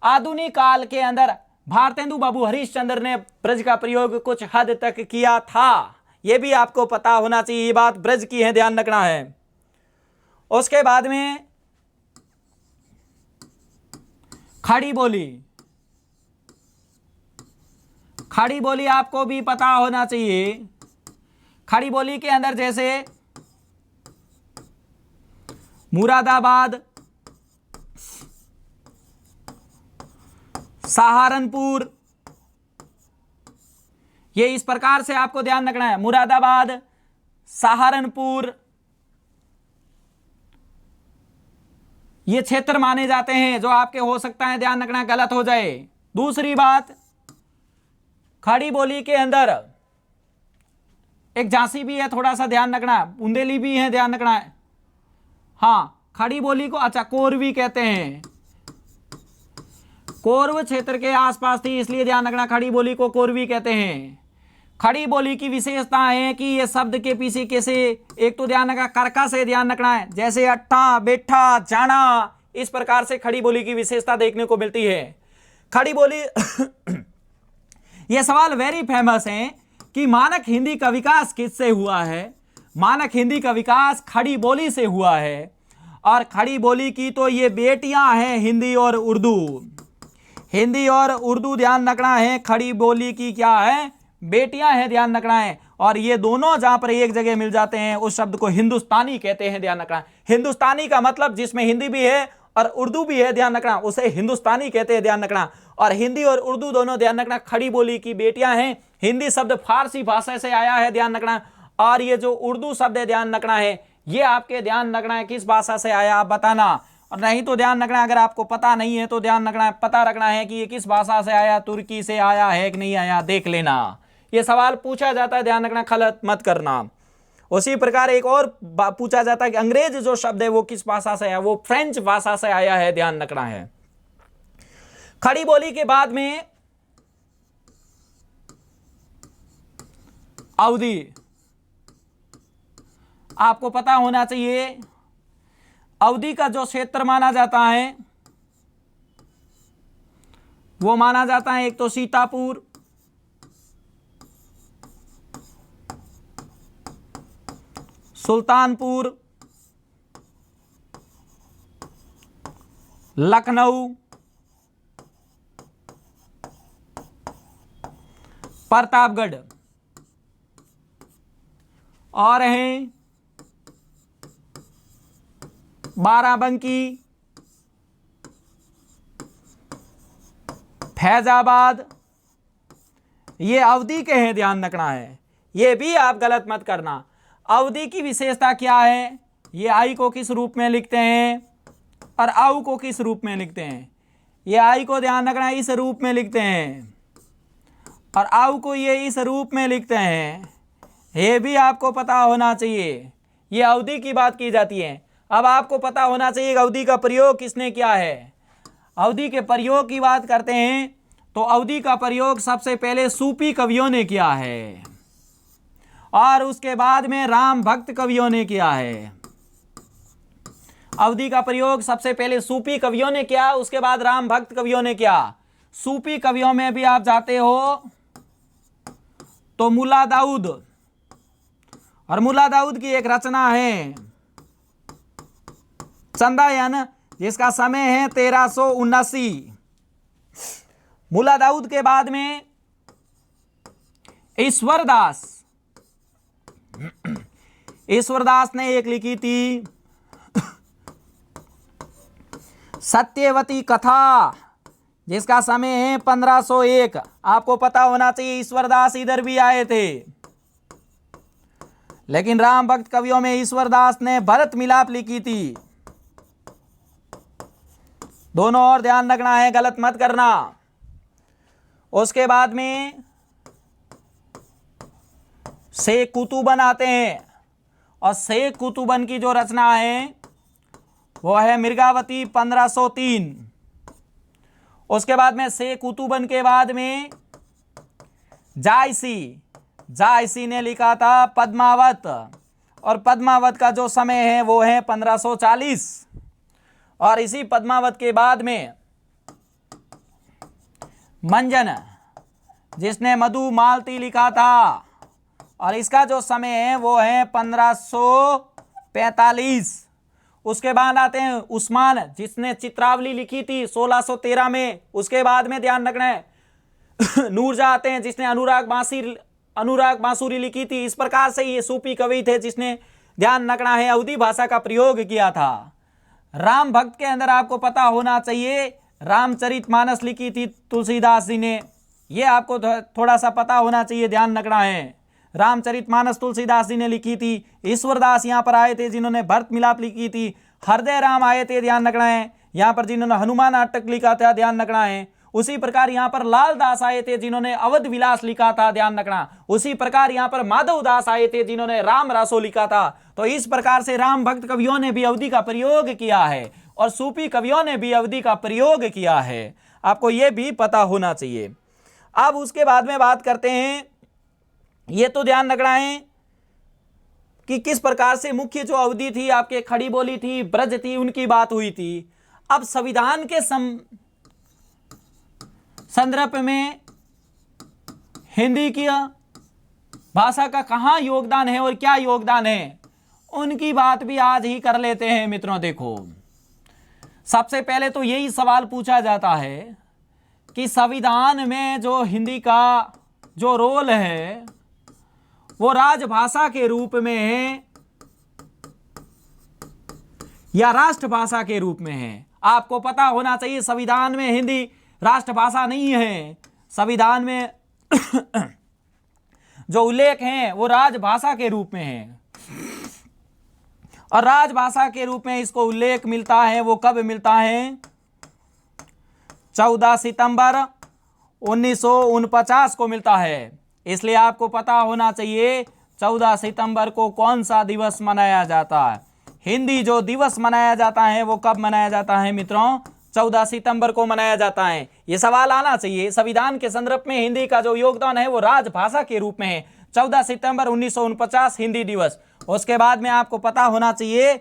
आधुनिक काल के अंदर भारतेंदु बाबू हरिश्चंद्र ने ब्रज का प्रयोग कुछ हद तक किया था, यह भी आपको पता होना चाहिए। ये बात ब्रज की है, ध्यान रखना है। उसके बाद में खड़ी बोली, खड़ी बोली आपको भी पता होना चाहिए। खड़ी बोली के अंदर जैसे मुरादाबाद, सहारनपुर, ये इस प्रकार से आपको ध्यान रखना है। मुरादाबाद, सहारनपुर, ये क्षेत्र माने जाते हैं जो आपके हो सकता है ध्यान रखना गलत हो जाए। दूसरी बात, खड़ी बोली के अंदर एक झांसी भी है, थोड़ा सा ध्यान रखना, बुंदेली भी है, ध्यान रखना है। हाँ, खड़ी बोली को अच्छा कोरवी कहते हैं, कोरव क्षेत्र के आसपास थी इसलिए ध्यान रखना, खड़ी बोली को कोरवी कहते हैं। खड़ी बोली की विशेषता है कि ये शब्द के पीछे कैसे, एक तो ध्यान रखना करका से ध्यान रखना है, जैसे अट्ठा, बैठा, जाना, इस प्रकार से खड़ी बोली की विशेषता देखने को मिलती है। खड़ी बोली यह सवाल वेरी फेमस है कि मानक हिंदी का विकास किससे हुआ है। मानक हिंदी का विकास खड़ी बोली से हुआ है, और खड़ी बोली की तो ये बेटियां हैं, हिंदी और उर्दू। हिंदी और उर्दू ध्यान रखना है, खड़ी बोली की क्या है, बेटियां हैं, ध्यान रखना है। और ये दोनों जहां पर एक जगह मिल जाते हैं उस शब्द को हिंदुस्तानी कहते हैं, ध्यान रखना। हिंदुस्तानी का मतलब जिसमें हिंदी भी है और उर्दू भी है, ध्यान रखना, उसे हिंदुस्तानी कहते हैं, ध्यान रखना। और हिंदी और उर्दू दोनों ध्यान रखना खड़ी बोली की बेटियां हैं। हिंदी शब्द फारसी भाषा से आया है, ध्यान रखना, और ये जो उर्दू शब्द है ध्यान रखना है, ये आपके ध्यान रखना है किस भाषा से आया आप बताना। और नहीं तो ध्यान रखना, अगर आपको पता नहीं है तो ध्यान रखना है, पता रखना है कि ये किस भाषा से आया, तुर्की से आया है कि नहीं आया, देख लेना। ये सवाल पूछा जाता है, ध्यान रखना, गलत मत करना। उसी प्रकार एक और पूछा जाता है कि अंग्रेज जो शब्द है वो किस भाषा से आया, वो फ्रेंच भाषा से आया है, ध्यान रखना है। खड़ी बोली के बाद में अवधि, आपको पता होना चाहिए। अवधि का जो क्षेत्र माना जाता है वो माना जाता है एक तो सीतापुर, सुल्तानपुर, लखनऊ, प्रतापगढ़, और हैं बाराबंकी, फैजाबाद, ये अवधि के हैं, ध्यान रखना है। ये भी आप गलत मत करना। अवधि की विशेषता क्या है, ये आई को किस रूप में लिखते हैं और आउ को किस रूप में लिखते हैं। ये आई को ध्यान रखना इस रूप में लिखते हैं और आउ को ये इस रूप में लिखते हैं, ये भी आपको पता होना चाहिए। ये अवधि की बात की जाती है। अब आपको पता होना चाहिए अवधि का प्रयोग किसने किया है। अवधि के प्रयोग की बात करते हैं तो अवधि का प्रयोग सबसे पहले सूफी कवियों ने किया है और उसके बाद में राम भक्त कवियों ने किया है। अवधि का प्रयोग सबसे पहले सूफी कवियों ने किया, उसके बाद राम भक्त कवियों ने किया। सूफी कवियों में भी आप जाते हो तो मुल्ला दाऊद, और मुल्ला दाऊद की एक रचना है चंदायन, जिसका समय है 1379। मुल्ला दाऊद के बाद में ईश्वरदास, ईश्वरदास ने एक लिखी थी सत्यवती कथा, जिसका समय है 1501। आपको पता होना चाहिए ईश्वरदास इधर भी आए थे, लेकिन राम भक्त कवियों में ईश्वरदास ने भरत मिलाप लिखी थी। दोनों और ध्यान रखना है, गलत मत करना। उसके बाद में शेख कुतुबन आते हैं और शेख कुतुबन की जो रचना है वो है मृगावती 1503। उसके बाद में से कुतुबन के बाद में जायसी ने लिखा था पद्मावत, और पद्मावत का जो समय है वो है 1540। और इसी पद्मावत के बाद में मंजन, जिसने मधुमालती लिखा था, और इसका जो समय है वो है 1545। उसके बाद आते हैं उस्मान, जिसने चित्रावली लिखी थी 1613 में। उसके बाद में ध्यान रखना है नूरजहाँ आते हैं, जिसने अनुराग बांसुरी लिखी थी। इस प्रकार से ये सूफी कवि थे जिसने, ध्यान रखना है, अवधी भाषा का प्रयोग किया था। राम भक्त के अंदर आपको पता होना चाहिए, रामचरितमानस लिखी थी तुलसीदास जी ने, ये आपको थोड़ा सा पता होना चाहिए, ध्यान रखना है। रामचरितमानस तुलसीदास जी ने लिखी थी। ईश्वरदास यहाँ पर आए थे जिन्होंने भरत मिलाप लिखी थी। हृदय राम आए थे, ध्यान रखना है, यहाँ पर जिन्होंने हनुमान नाटक लिखा था, ध्यान रखना है। उसी प्रकार यहाँ पर लाल दास आए थे जिन्होंने अवध विलास लिखा था, ध्यान रखना। उसी प्रकार यहाँ पर माधव दास आए थे जिन्होंने राम रासो लिखा था। तो इस प्रकार से राम भक्त कवियों ने भी अवधि का प्रयोग किया है और सूफी कवियों ने भी अवधि का प्रयोग किया है, आपको यह भी पता होना चाहिए। अब उसके बाद में बात करते हैं, ये तो ध्यान रखना है कि किस प्रकार से मुख्य जो अवधि थी आपके खड़ी बोली थी, ब्रज थी, उनकी बात हुई थी। अब संविधान के संदर्भ में हिंदी की भाषा का कहाँ योगदान है और क्या योगदान है, उनकी बात भी आज ही कर लेते हैं मित्रों। देखो, सबसे पहले तो यही सवाल पूछा जाता है कि संविधान में जो हिंदी का जो रोल है वो राजभाषा के रूप में है या राष्ट्रभाषा के रूप में है। आपको पता होना चाहिए संविधान में हिंदी राष्ट्रभाषा नहीं है। संविधान में जो उल्लेख है वो राजभाषा के रूप में है, और राजभाषा के रूप में इसको उल्लेख मिलता है वो कब मिलता है? 14 सितंबर 1949 को मिलता है। इसलिए आपको पता होना चाहिए 14 सितंबर को कौन सा दिवस मनाया जाता है। हिंदी जो दिवस मनाया जाता है वो कब मनाया जाता है मित्रों? 14 सितंबर को मनाया जाता है। ये सवाल आना चाहिए। संविधान के संदर्भ में हिंदी का जो योगदान है वो राजभाषा के रूप में है। 14 सितंबर 1949 हिंदी दिवस। उसके बाद में आपको पता होना चाहिए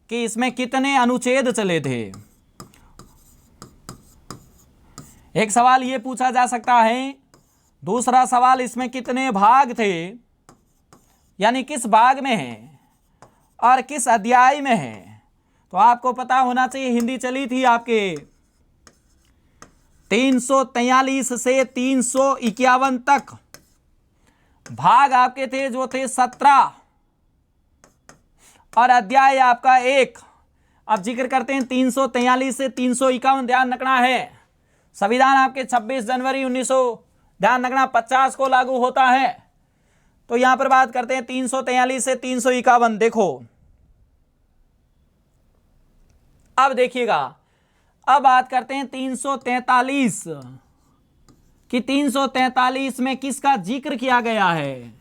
कि इसमें कितने अनुच्छेद चले थे। एक सवाल ये पूछा जा सकता है। दूसरा सवाल, इसमें कितने भाग थे, यानी किस भाग में है और किस अध्याय में है। तो आपको पता होना चाहिए हिंदी चली थी आपके 343 से 351 तक। भाग आपके थे जो थे 17 और अध्याय आपका 1। अब जिक्र करते हैं 343 से 351। ध्यान रखना है संविधान आपके 26 जनवरी 1950 को लागू होता है। तो यहां पर बात करते हैं 343 से 351। देखो, अब देखिएगा, अब बात करते हैं 343 कि 343 में किसका जिक्र किया गया है।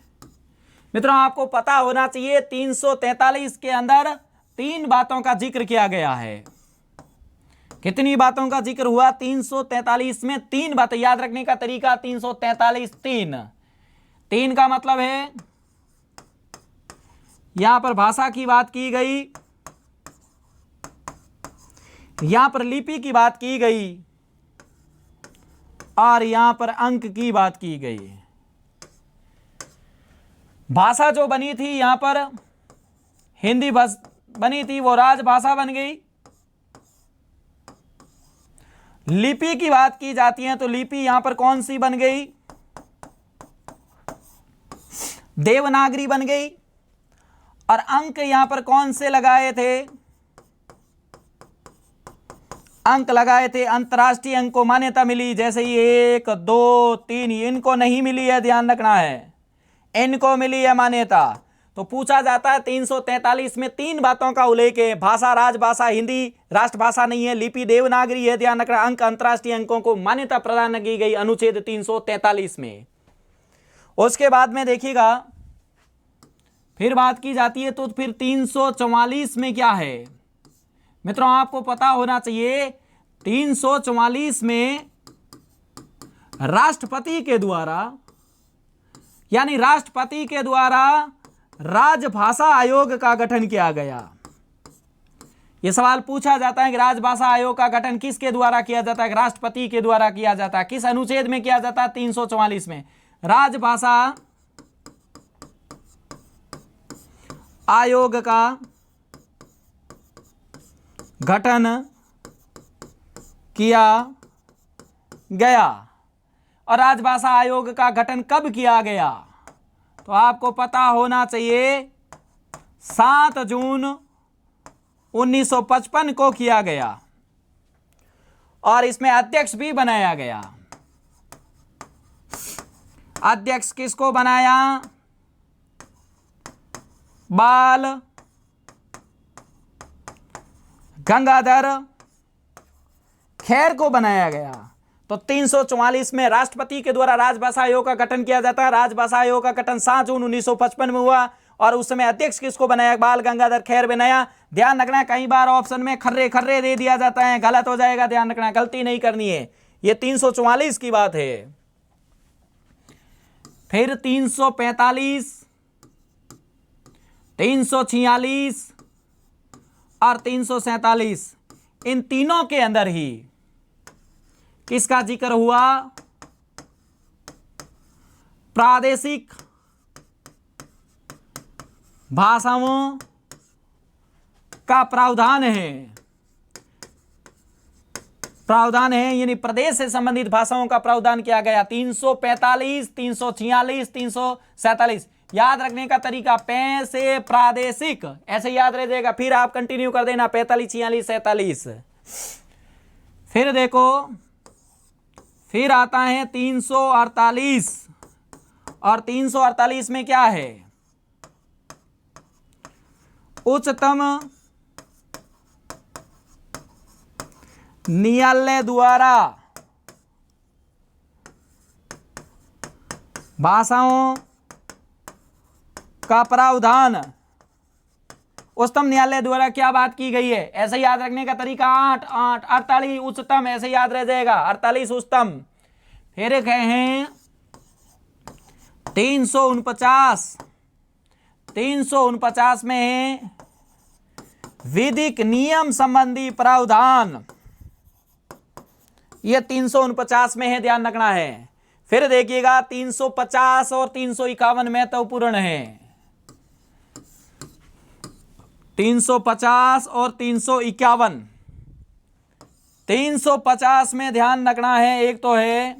मित्रों, आपको पता होना चाहिए 343 के अंदर 3 बातों का जिक्र किया गया है। कितनी बातों का जिक्र हुआ? 343 में 3 बातें। याद रखने का तरीका 343 3 का मतलब है यहां पर भाषा की बात की गई, यहां पर लिपि की बात की गई और यहां पर अंक की बात की गई। भाषा जो बनी थी यहां पर हिंदी बनी थी, वो राजभाषा बन गई। लिपि की बात की जाती है तो लिपि यहां पर कौन सी बन गई? देवनागरी बन गई। और अंक यहां पर कौन से लगाए थे? अंक लगाए थे अंतरराष्ट्रीय अंक को मान्यता मिली, जैसे ये 1 2 3, इनको नहीं मिली है, ध्यान रखना है, इनको मिली है मान्यता। तो पूछा जाता है 343 में 3 बातों का उल्लेख है। भाषा राजभाषा, हिंदी राष्ट्रभाषा नहीं है, लिपि देवनागरी है, ध्यान रखना। अंक अंतरराष्ट्रीय अंकों को मान्यता प्रदान की गई अनुच्छेद 343 में। उसके बाद में देखिएगा फिर बात की जाती है तो फिर 344 में क्या है मित्रों? आपको पता होना चाहिए 344 में राष्ट्रपति के द्वारा, यानी राष्ट्रपति के द्वारा राजभाषा आयोग का गठन किया गया। यह सवाल पूछा जाता है कि राजभाषा आयोग का गठन किसके द्वारा किया जाता है? राष्ट्रपति के द्वारा किया जाता है। किस अनुच्छेद में किया जाता है? 344 में। राजभाषा आयोग का गठन किया गया। और राजभाषा आयोग का गठन कब किया गया? तो आपको पता होना चाहिए 7 जून 1955 को किया गया। और इसमें अध्यक्ष भी बनाया गया। अध्यक्ष किसको बनाया? बाल गंगाधर खेर को बनाया गया। तो 344 में राष्ट्रपति के द्वारा राजभाषा आयोग का गठन किया जाता है। राजभाषा आयोग का गठन 7 जून 1955 में हुआ और उस समय अध्यक्ष किसको बनाया? बाल गंगाधर खेर बनाया। ध्यान रखना, कई बार ऑप्शन में खर्रे खर्रे दे दिया जाता है, गलत हो जाएगा, ध्यान रखना, गलती नहीं करनी है। यह 344 की बात है। फिर 345, 346 और 347, इन तीनों के अंदर ही किसका जिक्र हुआ? प्रादेशिक भाषाओं का प्रावधान है। प्रावधान है यानी प्रदेश से संबंधित भाषाओं का प्रावधान किया गया। 345, 346, 347। याद रखने का तरीका, पै से प्रादेशिक ऐसे याद रह जाएगा। फिर आप कंटिन्यू कर देना 45, 46, 47। फिर देखो, फिर आता है 348 और 348 में क्या है? उच्चतम न्यायालय द्वारा भाषाओं का प्रावधान। उच्चतम न्यायालय द्वारा क्या बात की गई है? ऐसे याद रखने का तरीका 48 उच्चतम ऐसे याद रह जाएगा, 48 उच्चतम। फिर कहें 349, 349 में है विधिक नियम संबंधी प्रावधान। यह 349 में है, ध्यान रखना है। फिर देखिएगा 350 और 351 महत्वपूर्ण है। 350 और 351। 350 में ध्यान रखना है, एक तो है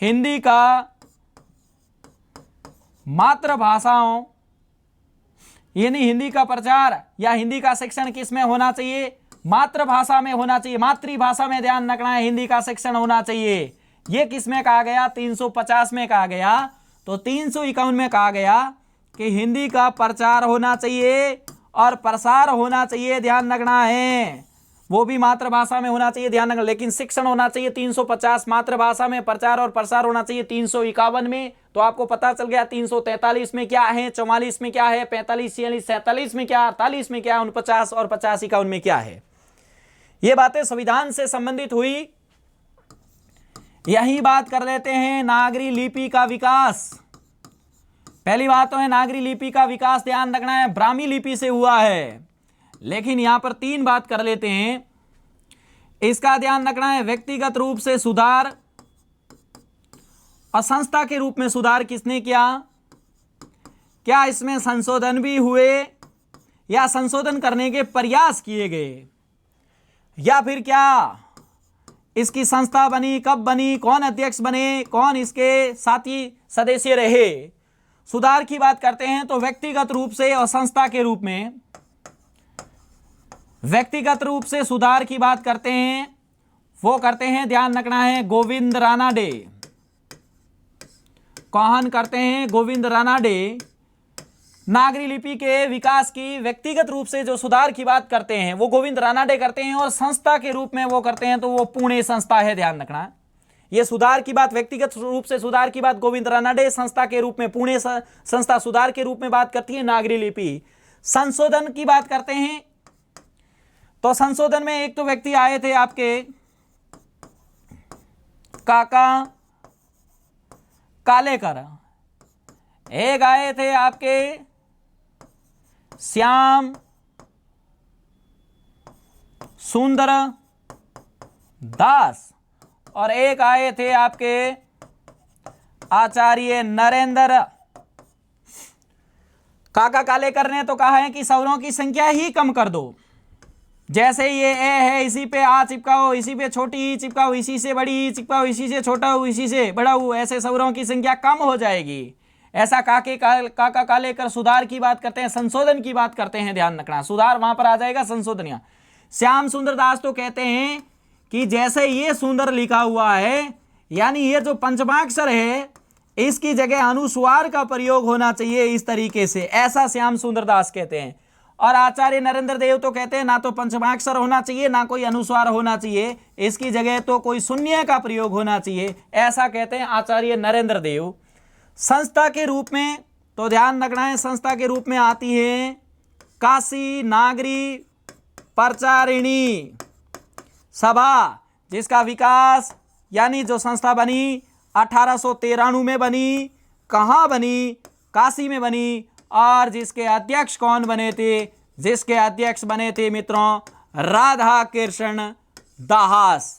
हिंदी का मातृभाषाओं यानी हिंदी का प्रचार या हिंदी का शिक्षण किस में होना चाहिए? मातृभाषा में होना चाहिए। मातृभाषा में ध्यान रखना है, हिंदी का शिक्षण होना चाहिए। यह किस में कहा गया? 350 में कहा गया। तो 351 में कहा गया कि हिंदी का प्रचार होना चाहिए और प्रसार होना चाहिए, ध्यान रखना है, वो भी मातृभाषा में होना चाहिए, ध्यान रखना। लेकिन शिक्षण होना चाहिए 350 मातृभाषा में, प्रचार और प्रसार होना चाहिए 351 में। तो आपको पता चल गया 343 में क्या है, 44 में क्या है, 45, 46, 47 में क्या, 48 में क्या, 49 और 50, 51 में क्या है। ये बातें संविधान से संबंधित हुई। यही बात कर लेते हैं नागरी लिपि का विकास। पहली बात तो है नागरी लिपि का विकास, ध्यान रखना है, ब्राह्मी लिपि से हुआ है। लेकिन यहां पर 3 बात कर लेते हैं, इसका ध्यान रखना है। व्यक्तिगत रूप से सुधार और संस्था के रूप में सुधार किसने किया? क्या इसमें संशोधन भी हुए या संशोधन करने के प्रयास किए गए, या फिर क्या इसकी संस्था बनी, कब बनी, कौन अध्यक्ष बने, कौन इसके साथी सदस्य रहे? सुधार की बात करते हैं तो व्यक्तिगत रूप से और संस्था के रूप में। व्यक्तिगत रूप से सुधार की बात करते हैं, वो करते हैं, ध्यान रखना है, गोविंद रानाडे। कौन करते हैं? गोविंद रानाडे। नागरी लिपि के विकास की व्यक्तिगत रूप से जो सुधार की बात करते हैं वो गोविंद रानाडे करते हैं, और संस्था के रूप में वो करते हैं तो वो पुणे संस्था है, ध्यान रखना। ये सुधार की बात, व्यक्तिगत रूप से सुधार की बात गोविंद रानाडे, संस्था के रूप में पुणे संस्था सुधार के रूप में बात करती है नागरी लिपि। संशोधन की बात करते हैं तो संशोधन में एक तो व्यक्ति आए थे आपके काका कालेकर, एक आए थे आपके श्याम सुंदर दास और एक आए थे आपके आचार्य नरेंद्र। काका कालेकर ने तो कहा है कि स्वरों की संख्या ही कम कर दो, जैसे ये ए है इसी पे आ चिपकाओ, इसी पे छोटी ई चिपकाओ, इसी से बड़ी ई चिपकाओ, इसी से छोटा हो, इसी से बड़ा हो, ऐसे स्वरों की संख्या कम हो जाएगी। ऐसा काका कालेकर सुधार की बात करते हैं, संशोधन की बात करते हैं, ध्यान रखना, सुधार वहां पर आ जाएगा, संशोधन यहाँ। श्याम सुंदर दास तो कहते हैं कि जैसे ये सुंदर लिखा हुआ है, यानी ये जो पंचमाक्षर है इसकी जगह अनुस्वार का प्रयोग होना चाहिए इस तरीके से, ऐसा श्याम सुंदर दास कहते हैं। और आचार्य नरेंद्र देव तो कहते हैं ना तो पंचमाक्षर होना चाहिए ना कोई अनुस्वार होना चाहिए, इसकी जगह तो कोई शून्य का प्रयोग होना चाहिए, ऐसा कहते हैं आचार्य नरेंद्र देव। संस्था के रूप में तो ध्यान रखना है, संस्था के रूप में आती है काशी नागरी प्रचारिणी सभा, जिसका विकास यानी जो संस्था बनी 1893 में बनी, कहाँ बनी, काशी में बनी, और जिसके अध्यक्ष कौन बने थे, जिसके अध्यक्ष बने थे मित्रों राधा कृष्ण दास।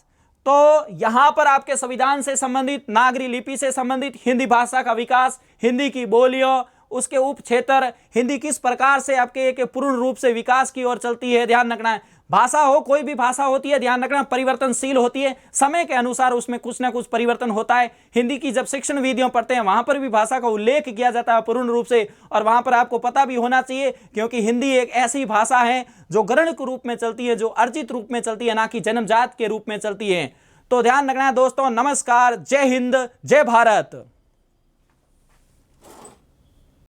तो यहां पर आपके संविधान से संबंधित, नागरी लिपि से संबंधित, हिंदी भाषा का विकास, हिंदी की बोलियों, उसके उप क्षेत्र, हिंदी किस प्रकार से आपके एक पूर्ण रूप से विकास की ओर चलती है, ध्यान रखना है। भाषा हो, कोई भी भाषा होती है, ध्यान रखना, परिवर्तनशील होती है, समय के अनुसार उसमें कुछ ना कुछ परिवर्तन होता है। हिंदी की जब शिक्षण विधियों पढ़ते हैं वहां पर भी भाषा का उल्लेख किया जाता है पूर्ण रूप से, और वहां पर आपको पता भी होना चाहिए, क्योंकि हिंदी एक ऐसी भाषा है जो गणित के रूप में चलती है, जो अर्जित रूप में चलती है, ना कि जन्मजात के रूप में चलती है। तो ध्यान रखना है दोस्तों। नमस्कार, जय हिंद, जय भारत।